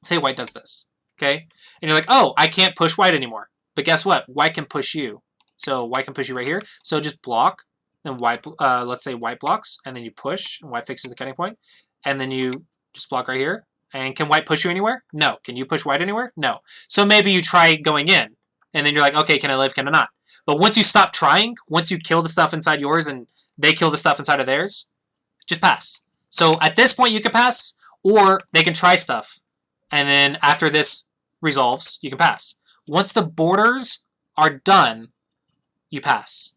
Say white does this, okay? And you're like, oh, I can't push white anymore. But guess what? White can push you. So white can push you right here. So just block, and white. Let's say white blocks, and then you push, and white fixes the cutting point, and then you just block right here. And can white push you anywhere? No. Can you push white anywhere? No. So maybe you try going in, and then you're like, okay, can I live? Can I not? But once you stop trying, once you kill the stuff inside yours, and they kill the stuff inside of theirs, just pass. So at this point, you can pass, or they can try stuff, and then after this resolves, you can pass. Once the borders are done, you pass.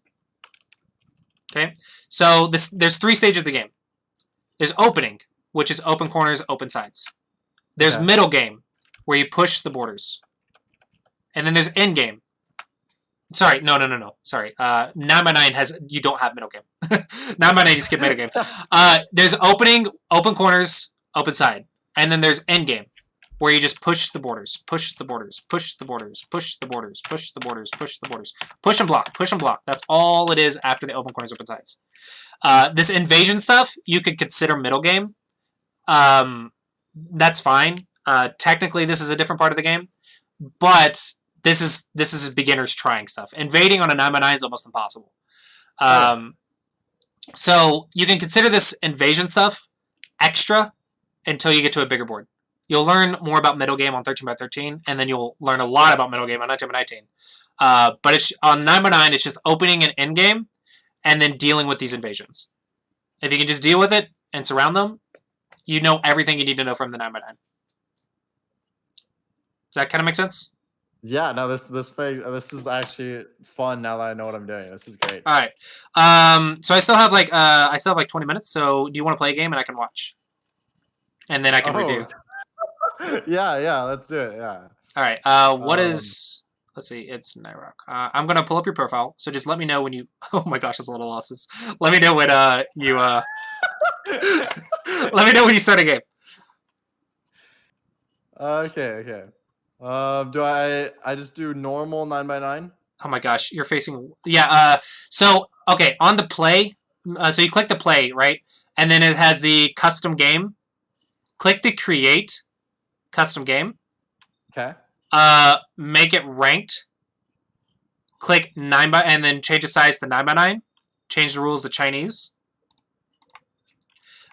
Okay? So there's 3 stages of the game. There's opening, which is open corners, open sides. There's middle game, where you push the borders. And then there's end game. Sorry, no. Sorry. 9x9 has, you don't have middle game. 9x9, you skip middle game. There's opening, open corners, open side. And then there's end game, where you just push the borders, push the borders, push the borders, push the borders, push the borders, push the borders. Push and block, push and block. That's all it is after the open corners, open sides. This invasion stuff, you could consider middle game. That's fine. Technically, this is a different part of the game, but this is beginners trying stuff. Invading on a 9x9 is almost impossible. So you can consider this invasion stuff extra until you get to a bigger board. You'll learn more about middle game on 13x13, and then you'll learn a lot about middle game on 19x19. But it's on 9x9, it's just opening an end game and then dealing with these invasions. If you can just deal with it and surround them, you know everything you need to know from the 9x9. Does that kind of make sense? Yeah, no, this is actually fun now that I know what I'm doing. This is great. All right. So I still have like 20 minutes. So do you want to play a game and I can watch, and then I can review? Yeah, let's do it. Yeah. All right. What is? Let's see. It's Nyrock. I'm gonna pull up your profile. So just let me know when you. Oh my gosh, it's a little losses. Let me know when you. Let me know when you start a game. Okay. Do I just do normal 9x9? Oh my gosh, you're facing. Yeah. So okay, on the play. So you click the play, right, and then it has the custom game. Click the create custom game. Okay. Make it ranked. Click 9x and then change the size to 9x9. Change the rules to Chinese.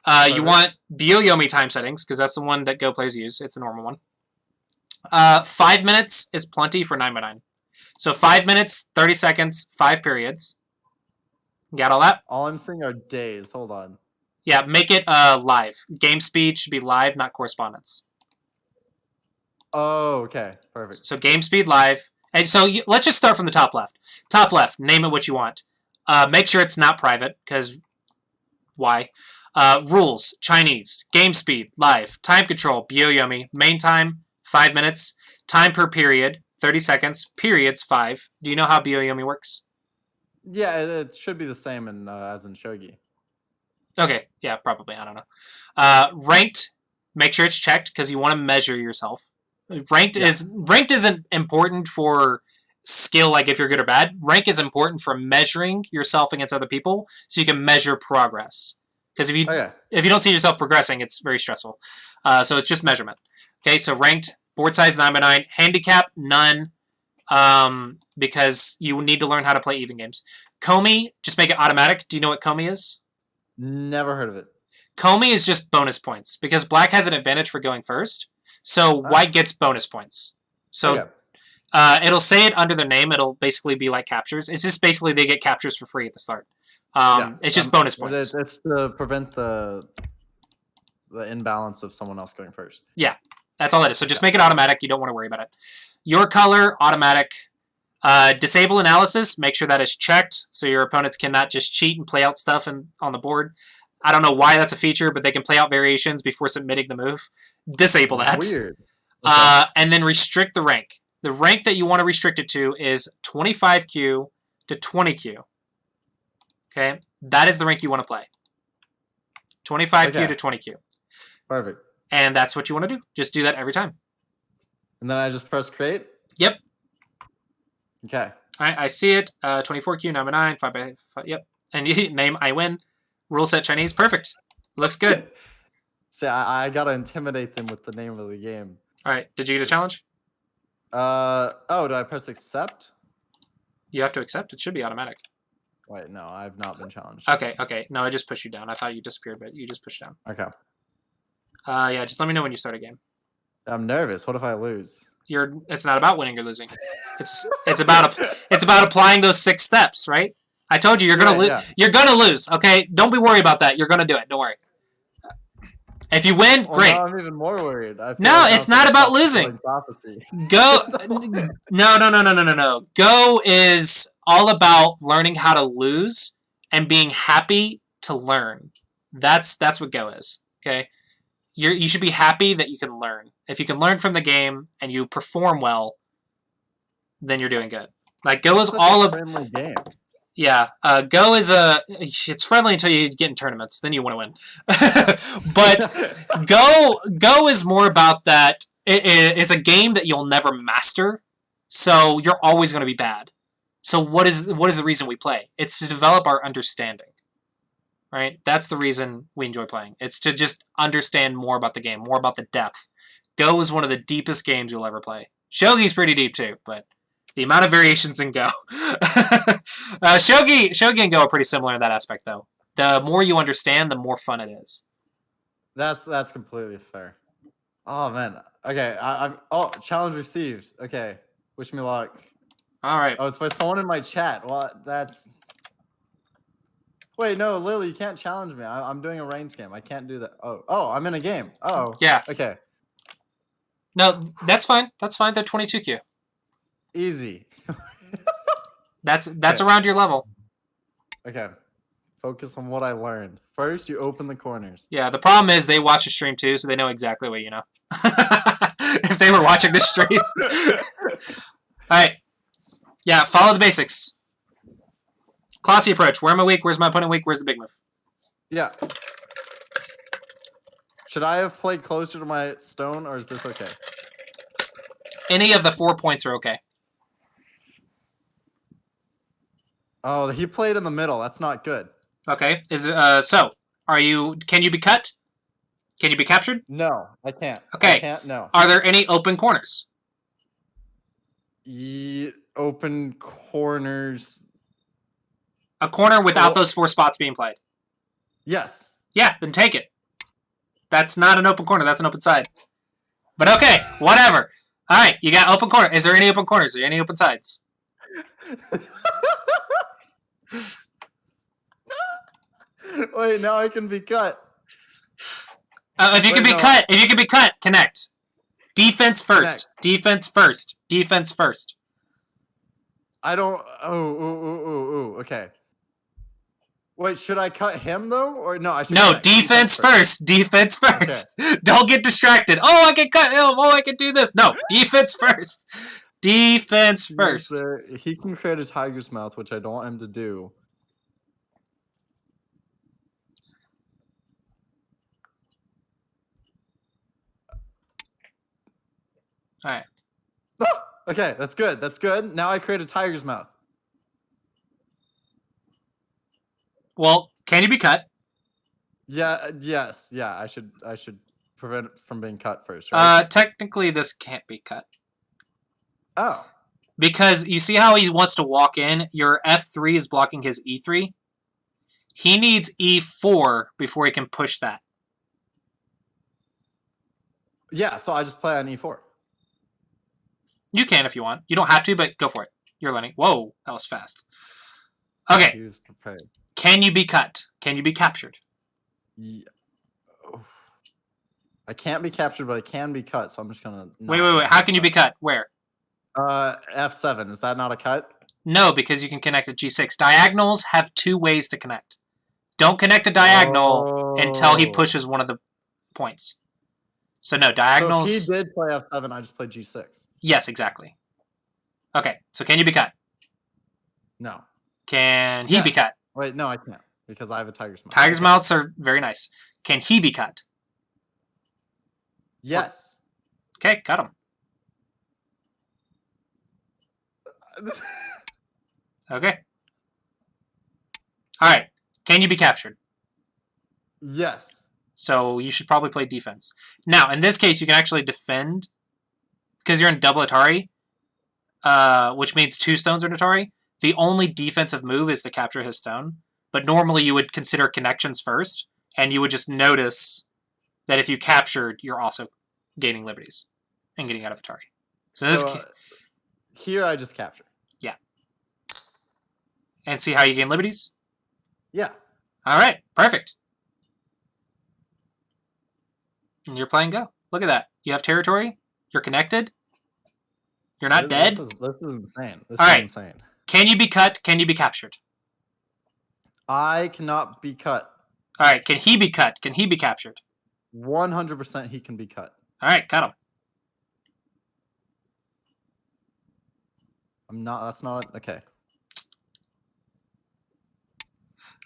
You want Byoyomi time settings because that's the one that Go players use. It's the normal one. 5 minutes is plenty for 9x9. So 5 minutes, 30 seconds, 5 periods. Got all that? All I'm seeing are days. Hold on. Yeah, make it live. Game speed should be live, not correspondence. Oh, okay. Perfect. So game speed live. And so let's just start from the top left. Top left, name it what you want. Make sure it's not private, because why? Rules, Chinese. Game speed, live. Time control, Byoyomi. Main time, 5 minutes. Time per period, 30 seconds. Periods, 5. Do you know how Byoyomi works? Yeah, it should be the same as in Shogi. Okay, yeah, probably. I don't know. Ranked, make sure it's checked, because you want to measure yourself. Ranked isn't important for skill, like if you're good or bad. Rank is important for measuring yourself against other people, so you can measure progress. Because if you don't see yourself progressing, it's very stressful. So it's just measurement. Okay, so ranked, board size 9x9, handicap none, because you need to learn how to play even games. Komi, just make it automatic. Do you know what Komi is? Never heard of it. Komi is just bonus points because black has an advantage for going first. So white gets bonus points. So it'll say it under their name. It'll basically be like captures. It's just basically they get captures for free at the start. It's just bonus points. It's to prevent the imbalance of someone else going first. Yeah, that's all it is. So just make it automatic. You don't want to worry about it. Your color, automatic. Disable analysis. Make sure that is checked so your opponents cannot just cheat and play out stuff on the board. I don't know why that's a feature, but they can play out variations before submitting the move. Disable that. Weird. Okay. And then restrict the rank. The rank that you want to restrict it to is 25Q to 20Q. Okay? That is the rank you want to play. 25Q to 20Q. Perfect. And that's what you want to do. Just do that every time. And then I just press create? Yep. Okay. All right, I see it. 24Q, 9x9, 5x5. Yep. And you name I win. Rule set Chinese. Perfect. Looks good. See, I gotta intimidate them with the name of the game. All right. Did you get a challenge? Do I press accept? You have to accept. It should be automatic. Wait, no, I've not been challenged. Okay. No, I just pushed you down. I thought you disappeared, but you just pushed down. Okay. Yeah, just let me know when you start a game. I'm nervous. What if I lose? It's not about winning or losing. It's about applying those 6 steps, right? I told you you're gonna lose. Yeah. You're gonna lose. Okay, don't be worried about that. You're gonna do it. Don't worry. If you win, great. Now I'm even more worried. No, it's not about losing. Go. No. Go is all about learning how to lose and being happy to learn. That's what Go is. Okay, you should be happy that you can learn. If you can learn from the game and you perform well, then you're doing good. Like Go is all of friendly game. Yeah, Go is it's friendly until you get in tournaments, then you want to win. But Go is more about that. It's a game that you'll never master, so you're always going to be bad. So what is the reason we play? It's to develop our understanding, right? That's the reason we enjoy playing. It's to just understand more about the game, more about the depth. Go is one of the deepest games you'll ever play. Shogi's pretty deep too, but the amount of variations in Go. Shogi and Go are pretty similar in that aspect, though. The more you understand, the more fun it is. That's completely fair. Oh man. Okay. Oh, challenge received. Okay. Wish me luck. All right. Oh, it's by someone in my chat. Well, that's. Wait, no, Lily, you can't challenge me. I'm doing a range game. I can't do that. Oh, I'm in a game. Oh. Yeah. Okay. No, that's fine. That's fine. They're 22Q. Easy. That's Okay. around your level. Okay. Focus on what I learned. First, you open the corners. Yeah, the problem is they watch the stream too, so they know exactly what you know. If they were watching the stream. All right. Yeah, follow the basics. Clossi approach. Where am I weak? Where's my opponent weak? Where's the big move? Yeah. Should I have played closer to my stone, or is this okay? Any of the 4 points are okay. Oh, he played in the middle. That's not good. Okay. So are you? Can you be cut? Can you be captured? No, I can't. Okay. I can't. No. Are there any open corners? Open corners. A corner without those 4 spots being played. Yes. Yeah, then take it. That's not an open corner. That's an open side. But okay, whatever. All right, you got open corner. Is there any open corners? Are there any open sides? Wait, now I can be cut. If you can be cut, connect. Defense first. Connect. Defense first. Defense first. I don't. Oh. Okay. Wait, should I cut him though, or no? I should. No, connect. defense first. Defense first. Okay. Don't get distracted. Oh, I can cut him. Oh, I can do this. No, defense first. Defense first. He can create a tiger's mouth, which I don't want him to do. All right. Okay, that's good. That's good. Now I create a tiger's mouth. Well, can you be cut? Yeah. Yes. Yeah. I should prevent it from being cut first. Right? Technically, this can't be cut. Oh. Because you see how he wants to walk in? Your F3 is blocking his E3. He needs E4 before he can push that. Yeah, so I just play on E4. You can if you want. You don't have to, but go for it. You're learning. Whoa, that was fast. Okay. He was prepared. Can you be cut? Can you be captured? Yeah. I can't be captured, but I can be cut, so I'm just gonna... Wait. How can you be cut? Where? F7. Is that not a cut? No, because you can connect at G6. Diagonals have 2 ways to connect. Don't connect a diagonal until he pushes one of the points. So no, diagonals... So he did play F7, I just played G6. Yes, exactly. Okay, so can you be cut? No. Can he be cut? Wait, no, I can't, because I have a tiger's mouth. Tiger's mouths are very nice. Can he be cut? Yes. Okay, cut him. Okay. All right. Can you be captured? Yes. So you should probably play defense. Now, in this case, you can actually defend because you're in double Atari, which means 2 stones are in Atari. The only defensive move is to capture his stone. But normally you would consider connections first, and you would just notice that if you captured, you're also gaining liberties and getting out of Atari. So this here I just capture. Yeah. And see how you gain liberties? Yeah. All right. Perfect. And you're playing Go. Look at that. You have territory. You're connected. You're not dead. This is insane. This All is right. insane. Can you be cut? Can you be captured? I cannot be cut. All right. Can he be cut? Can he be captured? 100% he can be cut. All right. Cut him. That's not... Okay.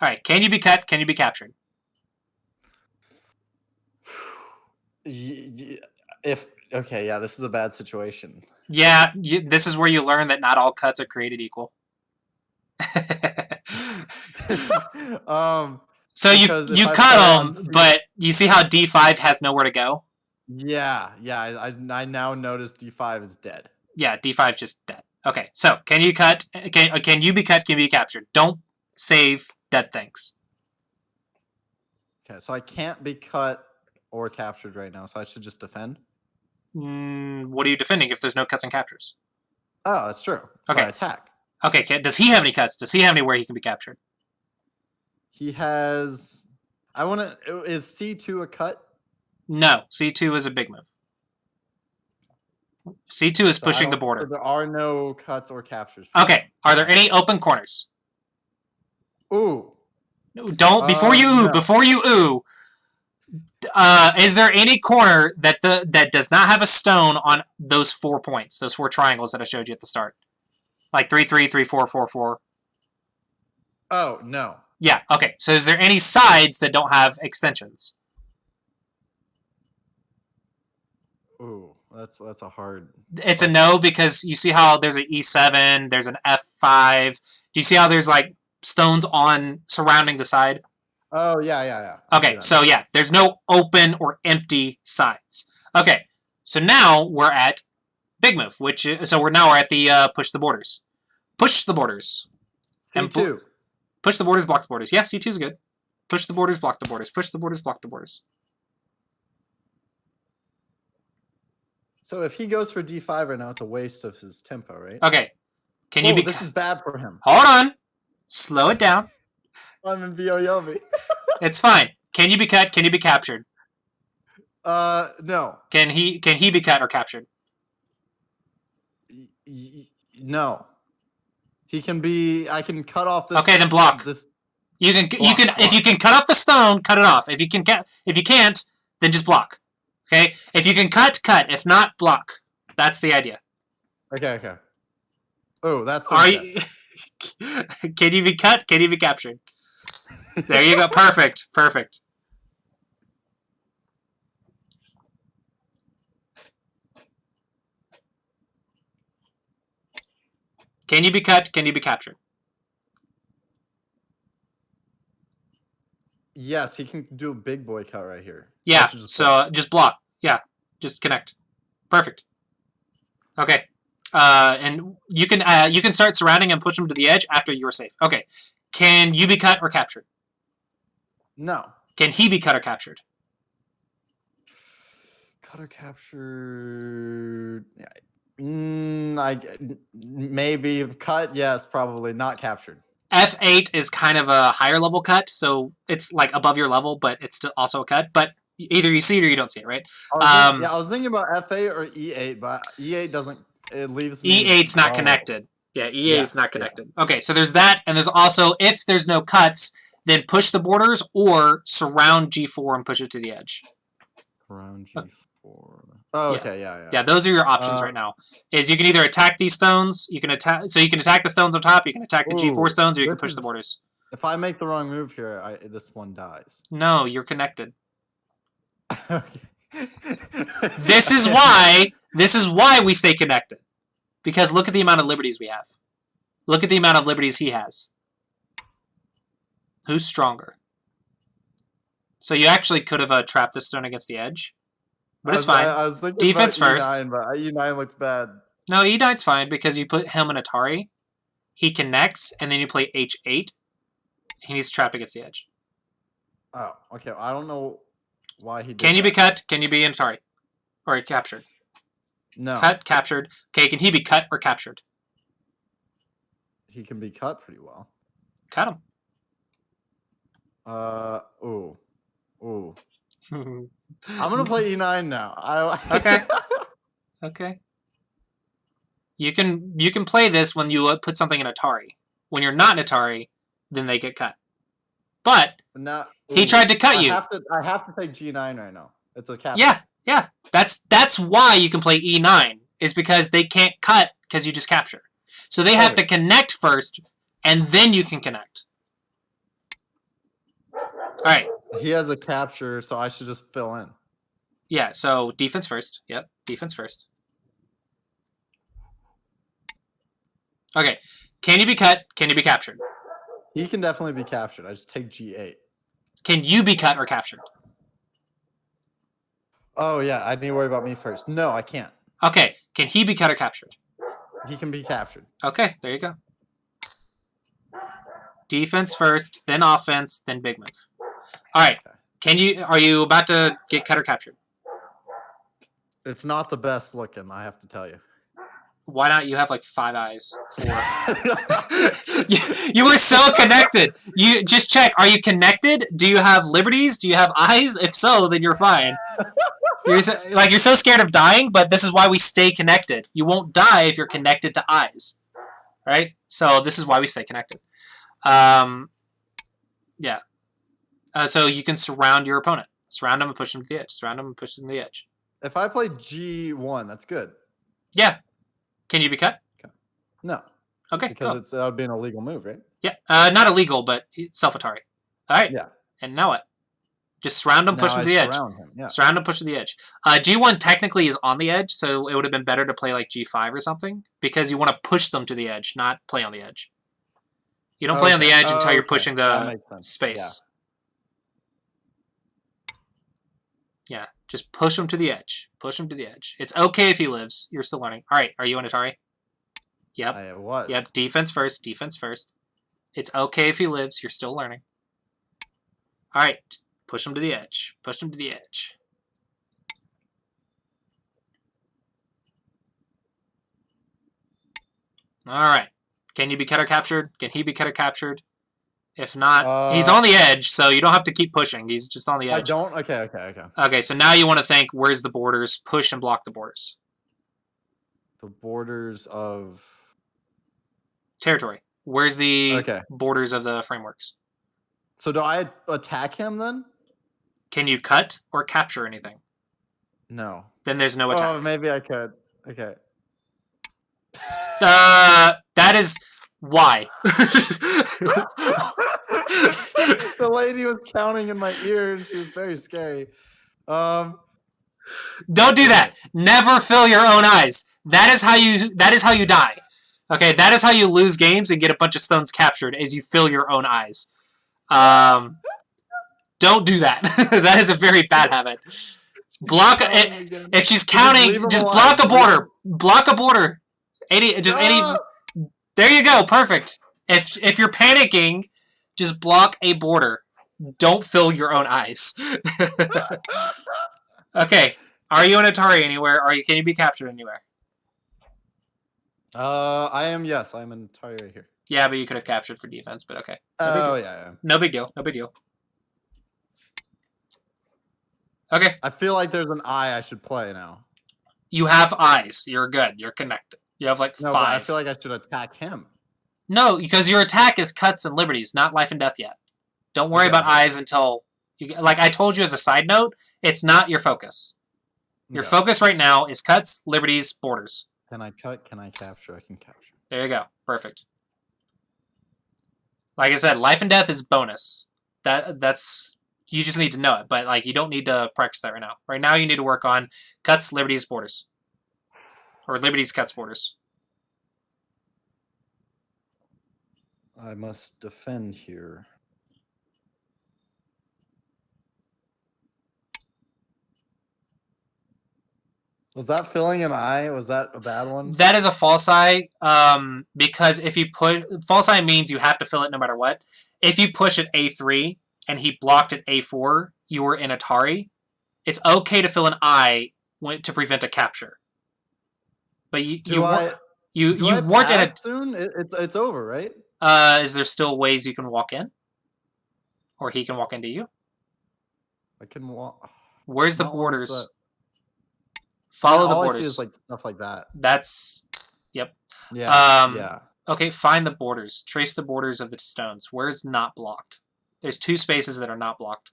All right. Can you be cut? Can you be captured? Okay, yeah, this is a bad situation. Yeah, this is where you learn that not all cuts are created equal. So you cut them, but you see how D5 has nowhere to go? Yeah, yeah. I now notice D5 is dead. Yeah, D5 just dead. Okay, so can you cut? Can you be cut? Can you be captured? Don't save dead things. Okay, so I can't be cut or captured right now, so I should just defend. What are you defending if there's no cuts and captures? Oh, that's true. So Okay. I attack. Okay, does he have any cuts? Does he have anywhere he can be captured? He has. I want to. Is C2 a cut? No, C2 is a big move. C2 is pushing the border. So there are no cuts or captures. Okay, are there any open corners? Ooh. Don't before you ooh. Is there any corner that does not have a stone on those 4 points, those 4 triangles that I showed you at the start, like 3, 3, 3, 4, 4, 4? Oh no. Yeah. Okay. So is there any sides that don't have extensions? Ooh, that's a hard. It's a no because you see how there's an E7, there's an F5. Do you see how there's like stones on surrounding the side? Oh yeah. Okay, so yeah, there's no open or empty sides. Okay, so now we're at big move, we're at the push the borders. Push the borders. C2. Push the borders, block the borders. Yeah, C2 is good. Push the borders, block the borders. Push the borders, block the borders. So if he goes for D5 right now, it's a waste of his tempo, right? Okay. Can you be? This is bad for him. Hold on. Slow it down. I'm in Yomi. It's fine. Can you be cut? Can you be captured? No. Can he be cut or captured? No. He can be. I can cut off this. Okay, then block. This. You can if you can cut off the stone, cut it off. If you can't, then just block. Okay? If you can cut. If not, block. That's the idea. Okay. Oh, that's. Are you? Can you be cut? Can you be captured? There you go. Perfect. Can you be cut? Can you be captured? Yes, he can do a big boy cut right here. Yeah, so just block. Yeah, just connect. Perfect. Okay. And you can start surrounding and push him to the edge after you're safe. Okay. Can you be cut or captured? No. Can he be cut or captured? Cut or captured. Maybe cut. Yes, probably not captured. F8 is kind of a higher level cut, so it's like above your level, but it's still also a cut. But either you see it or you don't see it, right? I was thinking about F8 or E8, but E8 doesn't. It leaves me. E8's not connected. Yeah, E8's not connected. Yeah. Okay, so there's that, and there's also, if there's no cuts, then push the borders or surround G4 and push it to the edge. Surround G4. Oh, okay, yeah. Yeah, those are your options right now. Is you can either attack these stones, you can attack the stones on top, you can attack the G4 stones, or you can push the borders. If I make the wrong move here, this one dies. No, you're connected. Okay. This is why we stay connected. Because look at the amount of liberties we have. Look at the amount of liberties he has. Who's stronger? So you actually could have trapped this stone against the edge. But it's fine. I was thinking defense about first. E9, but E9 looks bad. No, E9's fine because you put him in Atari. He connects, and then you play H8. He's trapped against the edge. Oh, okay. I don't know why he did Can you that. be cut? Can you be in Atari? Or captured? No. Cut, captured. Okay, can he be cut or captured? He can be cut pretty well. Cut him. Ooh. I'm gonna play E9 now. Okay. Okay. You can play this when you put something in Atari. When you're not in Atari, then they get cut. But he tried to cut you. I have to take G9 right now. It's a cap. Yeah. That's why you can play E9, is because they can't cut because you just capture. So they have to connect first, and then you can connect. All right. He has a capture, so I should just fill in. Yeah, so defense first. Yep, defense first. Okay. Can you be cut? Can you be captured? He can definitely be captured. I just take G8. Can you be cut or captured? Oh yeah, I need to worry about me first. No, I can't. Okay, can he be cut or captured? He can be captured. Okay, there you go. Defense first, then offense, then big move. All right. Are you about to get cut or captured? It's not the best looking, I have to tell you. Why not? You have like 5 eyes. 4. you were so connected. You just check. Are you connected? Do you have liberties? Do you have eyes? If so, then you're fine. You're so scared of dying, but this is why we stay connected. You won't die if you're connected to eyes, right? So this is why we stay connected. Yeah. So you can surround your opponent. Surround them and push them to the edge. Surround them and push them to the edge. If I play G1, that's good. Yeah. Can you be cut? No. Okay. Because that would be an illegal move, right? Yeah. Not illegal, but self-Atari. All right. Yeah. And now what? Just surround him, push him to the edge. Yeah. Surround him, push to the edge. G1 technically is on the edge, so it would have been better to play like G5 or something, because you want to push them to the edge, not play on the edge. You don't play on the edge until you're pushing the space. Yeah, just push him to the edge. Push him to the edge. It's okay if he lives. You're still learning. All right, are you on Atari? Yep. I was. Yep, defense first, defense first. It's okay if he lives. You're still learning. All right, push him to the edge. Push him to the edge. All right. Can you be cut or captured? Can he be cut or captured? If not, he's on the edge, so you don't have to keep pushing. He's just on the edge. I don't? Okay. Okay, so now you want to think, where's the borders? Push and block the borders. The borders of... Territory. Where's the borders of the frameworks? So do I attack him then? Can you cut or capture anything? No. Then there's no attack. Oh, maybe I could. Okay. That is... Why? The lady was counting in my ear and she was very scary. Don't do that. Never fill your own eyes. That is how you die. Okay, that is how you lose games and get a bunch of stones captured, is you fill your own eyes. Don't do that. That is a very bad habit. Block if she's counting, just block a border. Block a border. There you go. Perfect. If you're panicking, just block a border. Don't fill your own eyes. Okay. Are you an Atari anywhere? Can you be captured anywhere? I am. Yes, I'm an Atari right here. Yeah, but you could have captured for defense. But okay. Yeah. No big deal. No big deal. Okay. I feel like there's an eye I should play now. You have eyes. You're good. You're connected. You have like 5. But I feel like I should attack him. No, because your attack is cuts and liberties, not life and death yet. Don't worry about eyes until you... Like I told you as a side note, it's not your focus. Your focus right now is cuts, liberties, borders. Can I cut? Can I capture? I can capture. There you go. Perfect. Like I said, life and death is bonus. That's... You just need to know it, but like you don't need to practice that right now. Right now you need to work on cuts, liberties, borders. Or liberties, cuts, borders. I must defend here. Was that filling an eye? Was that a bad one? That is a false eye, because if you put... False eye means you have to fill it no matter what. If you push at A3 and he blocked at A4, you were in Atari. It's okay to fill an eye to prevent a capture. But you weren't in a... soon? It's over, right? Is there still ways you can walk in? Or he can walk into you? I can walk... Where's the borders? Follow the borders. I see is like stuff like that. That's... Yep. Yeah, yeah. Okay, find the borders. Trace the borders of the stones. Where's not blocked? There's 2 spaces that are not blocked.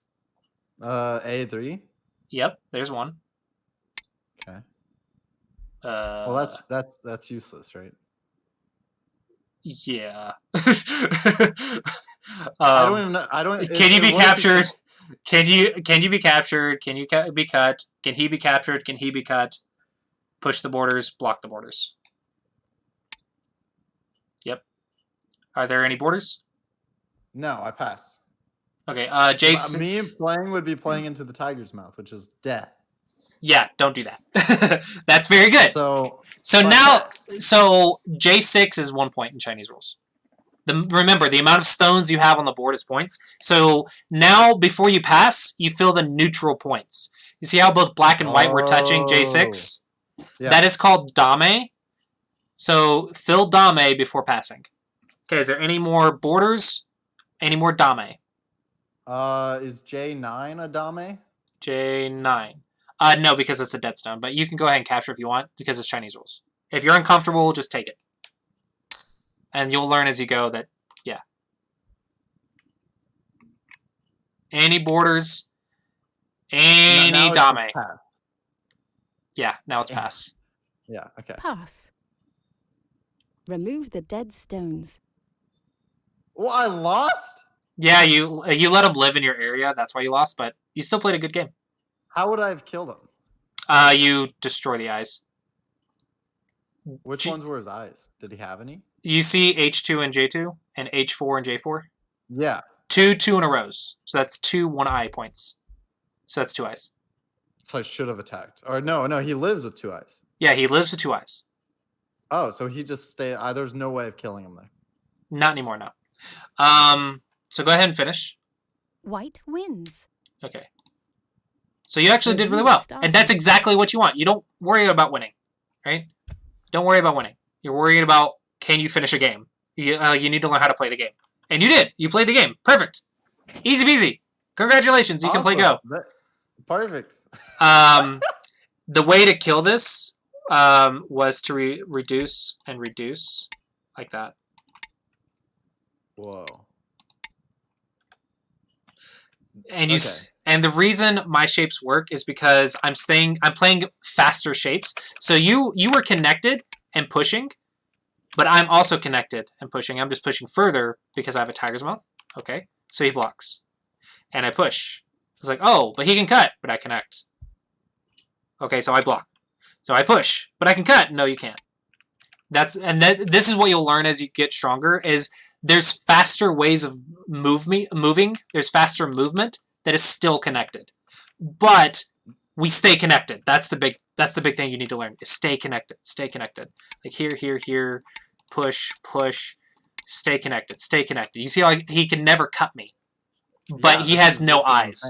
A3? Yep, there's one. Okay. Well, that's useless, right? Yeah. I don't even know. I don't. Can you be captured? Can you be captured? Can you be cut? Can he be captured? Can he be cut? Push the borders. Block the borders. Yep. Are there any borders? No, I pass. Okay. Jason. Me playing would be playing into the tiger's mouth, which is death. Yeah, don't do that. That's very good. So Now, J6 is 1 point in Chinese rules. Remember, the amount of stones you have on the board is points. So now, before you pass, you fill the neutral points. You see how both black and white were touching J6? Yeah. That is called dame. So fill dame before passing. Okay, is there any more borders? Any more dame? Is J9 a dame? J9. No, because it's a dead stone. But you can go ahead and capture if you want, because it's Chinese rules. If you're uncomfortable, just take it. And you'll learn as you go that, yeah. Any borders, any dame. Yeah, now it's pass. Yeah, okay. Pass. Remove the dead stones. Well, I lost? Yeah, you let them live in your area. That's why you lost, but you still played a good game. How would I have killed him? You destroy the eyes. Which ones were his eyes? Did he have any? You see H2 and J2 and H4 and J4? Yeah. 2 in a rows. So that's 2 1-eye points. So that's 2 eyes. So I should have attacked. Or no, he lives with 2 eyes. Yeah, he lives with 2 eyes. Oh, so he just stayed. There's no way of killing him there. Not anymore, no. So go ahead and finish. White wins. Okay. So you actually did really well. And that's exactly what you want. You don't worry about winning, right? Don't worry about winning. You're worried about, can you finish a game? You need to learn how to play the game. And you did. You played the game. Perfect. Easy peasy. Congratulations. You can play Go. Perfect. The way to kill this was to reduce and reduce like that. Whoa. And and the reason my shapes work is because I'm playing faster shapes. So you were connected and pushing, but I'm also connected and pushing. I'm just pushing further because I have a tiger's mouth. Okay, so he blocks, and I push. It's like, oh, but he can cut, but I connect. Okay, so I block. So I push, but I can cut. No, you can't. This is what you'll learn as you get stronger. Is there's faster ways of moving. There's faster movement that is still connected, but we stay connected. That's the big thing you need to learn. Is stay connected. Stay connected. Like here, push, stay connected. Stay connected. You see how he can never cut me, but he has no eyes.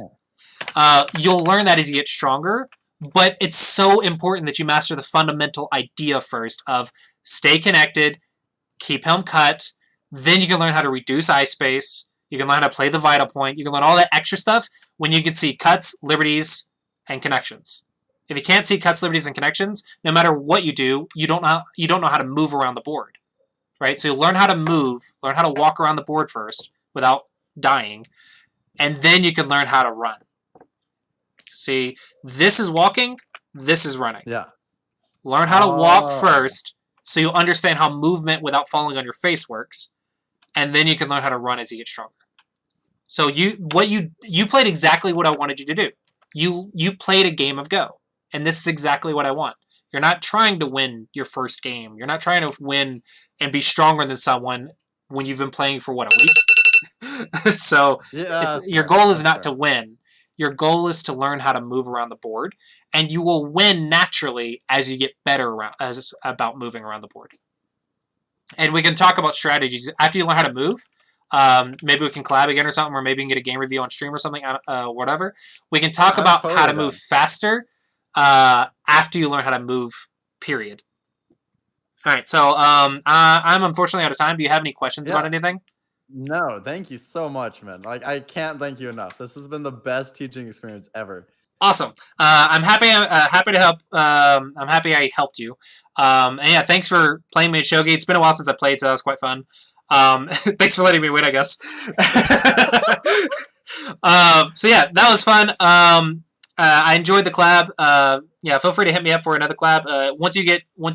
You'll learn that as you get stronger, but it's so important that you master the fundamental idea first of stay connected, keep him cut. Then you can learn how to reduce eye space. You can learn how to play the vital point. You can learn all that extra stuff when you can see cuts, liberties, and connections. If you can't see cuts, liberties, and connections, no matter what you do, you don't know how to move around the board, right? So you learn how to move, learn how to walk around the board first without dying, and then you can learn how to run. See, this is walking, this is running. Yeah. Learn how to walk first so you'll understand how movement without falling on your face works, and then you can learn how to run as you get stronger. So you played exactly what I wanted you to do. You played a game of Go, and this is exactly what I want. You're not trying to win your first game. You're not trying to win and be stronger than someone when you've been playing for, what, a week? So your goal is not to win. Your goal is to learn how to move around the board, and you will win naturally as you get better about moving around the board. And we can talk about strategies. After you learn how to move, maybe we can collab again or something, or maybe we can get a game review on stream or something, whatever. We can talk about how to move faster after you learn how to move, period. All right, so I'm unfortunately out of time. Do you have any questions about anything? No, thank you so much, man. Like, I can't thank you enough. This has been the best teaching experience ever. Awesome. I'm happy to help. I'm happy I helped you. And yeah, thanks for playing me at Shogi. It's been a while since I played, so that was quite fun. Thanks for letting me win, I guess. So yeah, that was fun. I enjoyed the collab. Yeah, feel free to hit me up for another collab. Once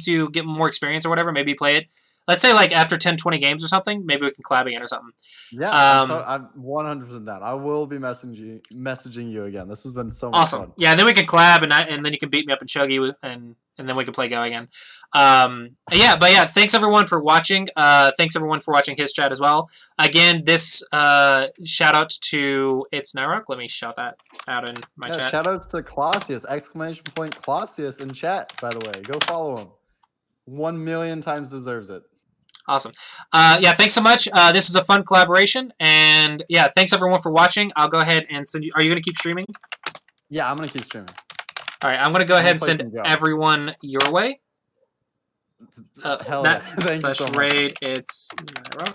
you get more experience or whatever, maybe play it. let's say like after 10, 20 games or something, maybe we can collab again or something. Yeah, I'm 100% down. I will be messaging you again. This has been so much Awesome. fun. Yeah, and then we can collab, and then you can beat me up in Shogi, and then we can play Go again. Yeah, thanks everyone for watching. Thanks everyone for watching his chat as well. Again, this shout out to It's Nyrok. Let me shout that out in my chat. Shout outs to Clossius, !Clossius in chat, by the way. Go follow him. 1 million times deserves it. Awesome. Yeah, thanks so much. This is a fun collaboration, and yeah, thanks everyone for watching. I'll go ahead and send you. Are you going to keep streaming? Yeah, I'm going to keep streaming. All right, I'm going to go ahead and send everyone your way. Hell yeah. Thank you so much. /raid, it's Nyrok.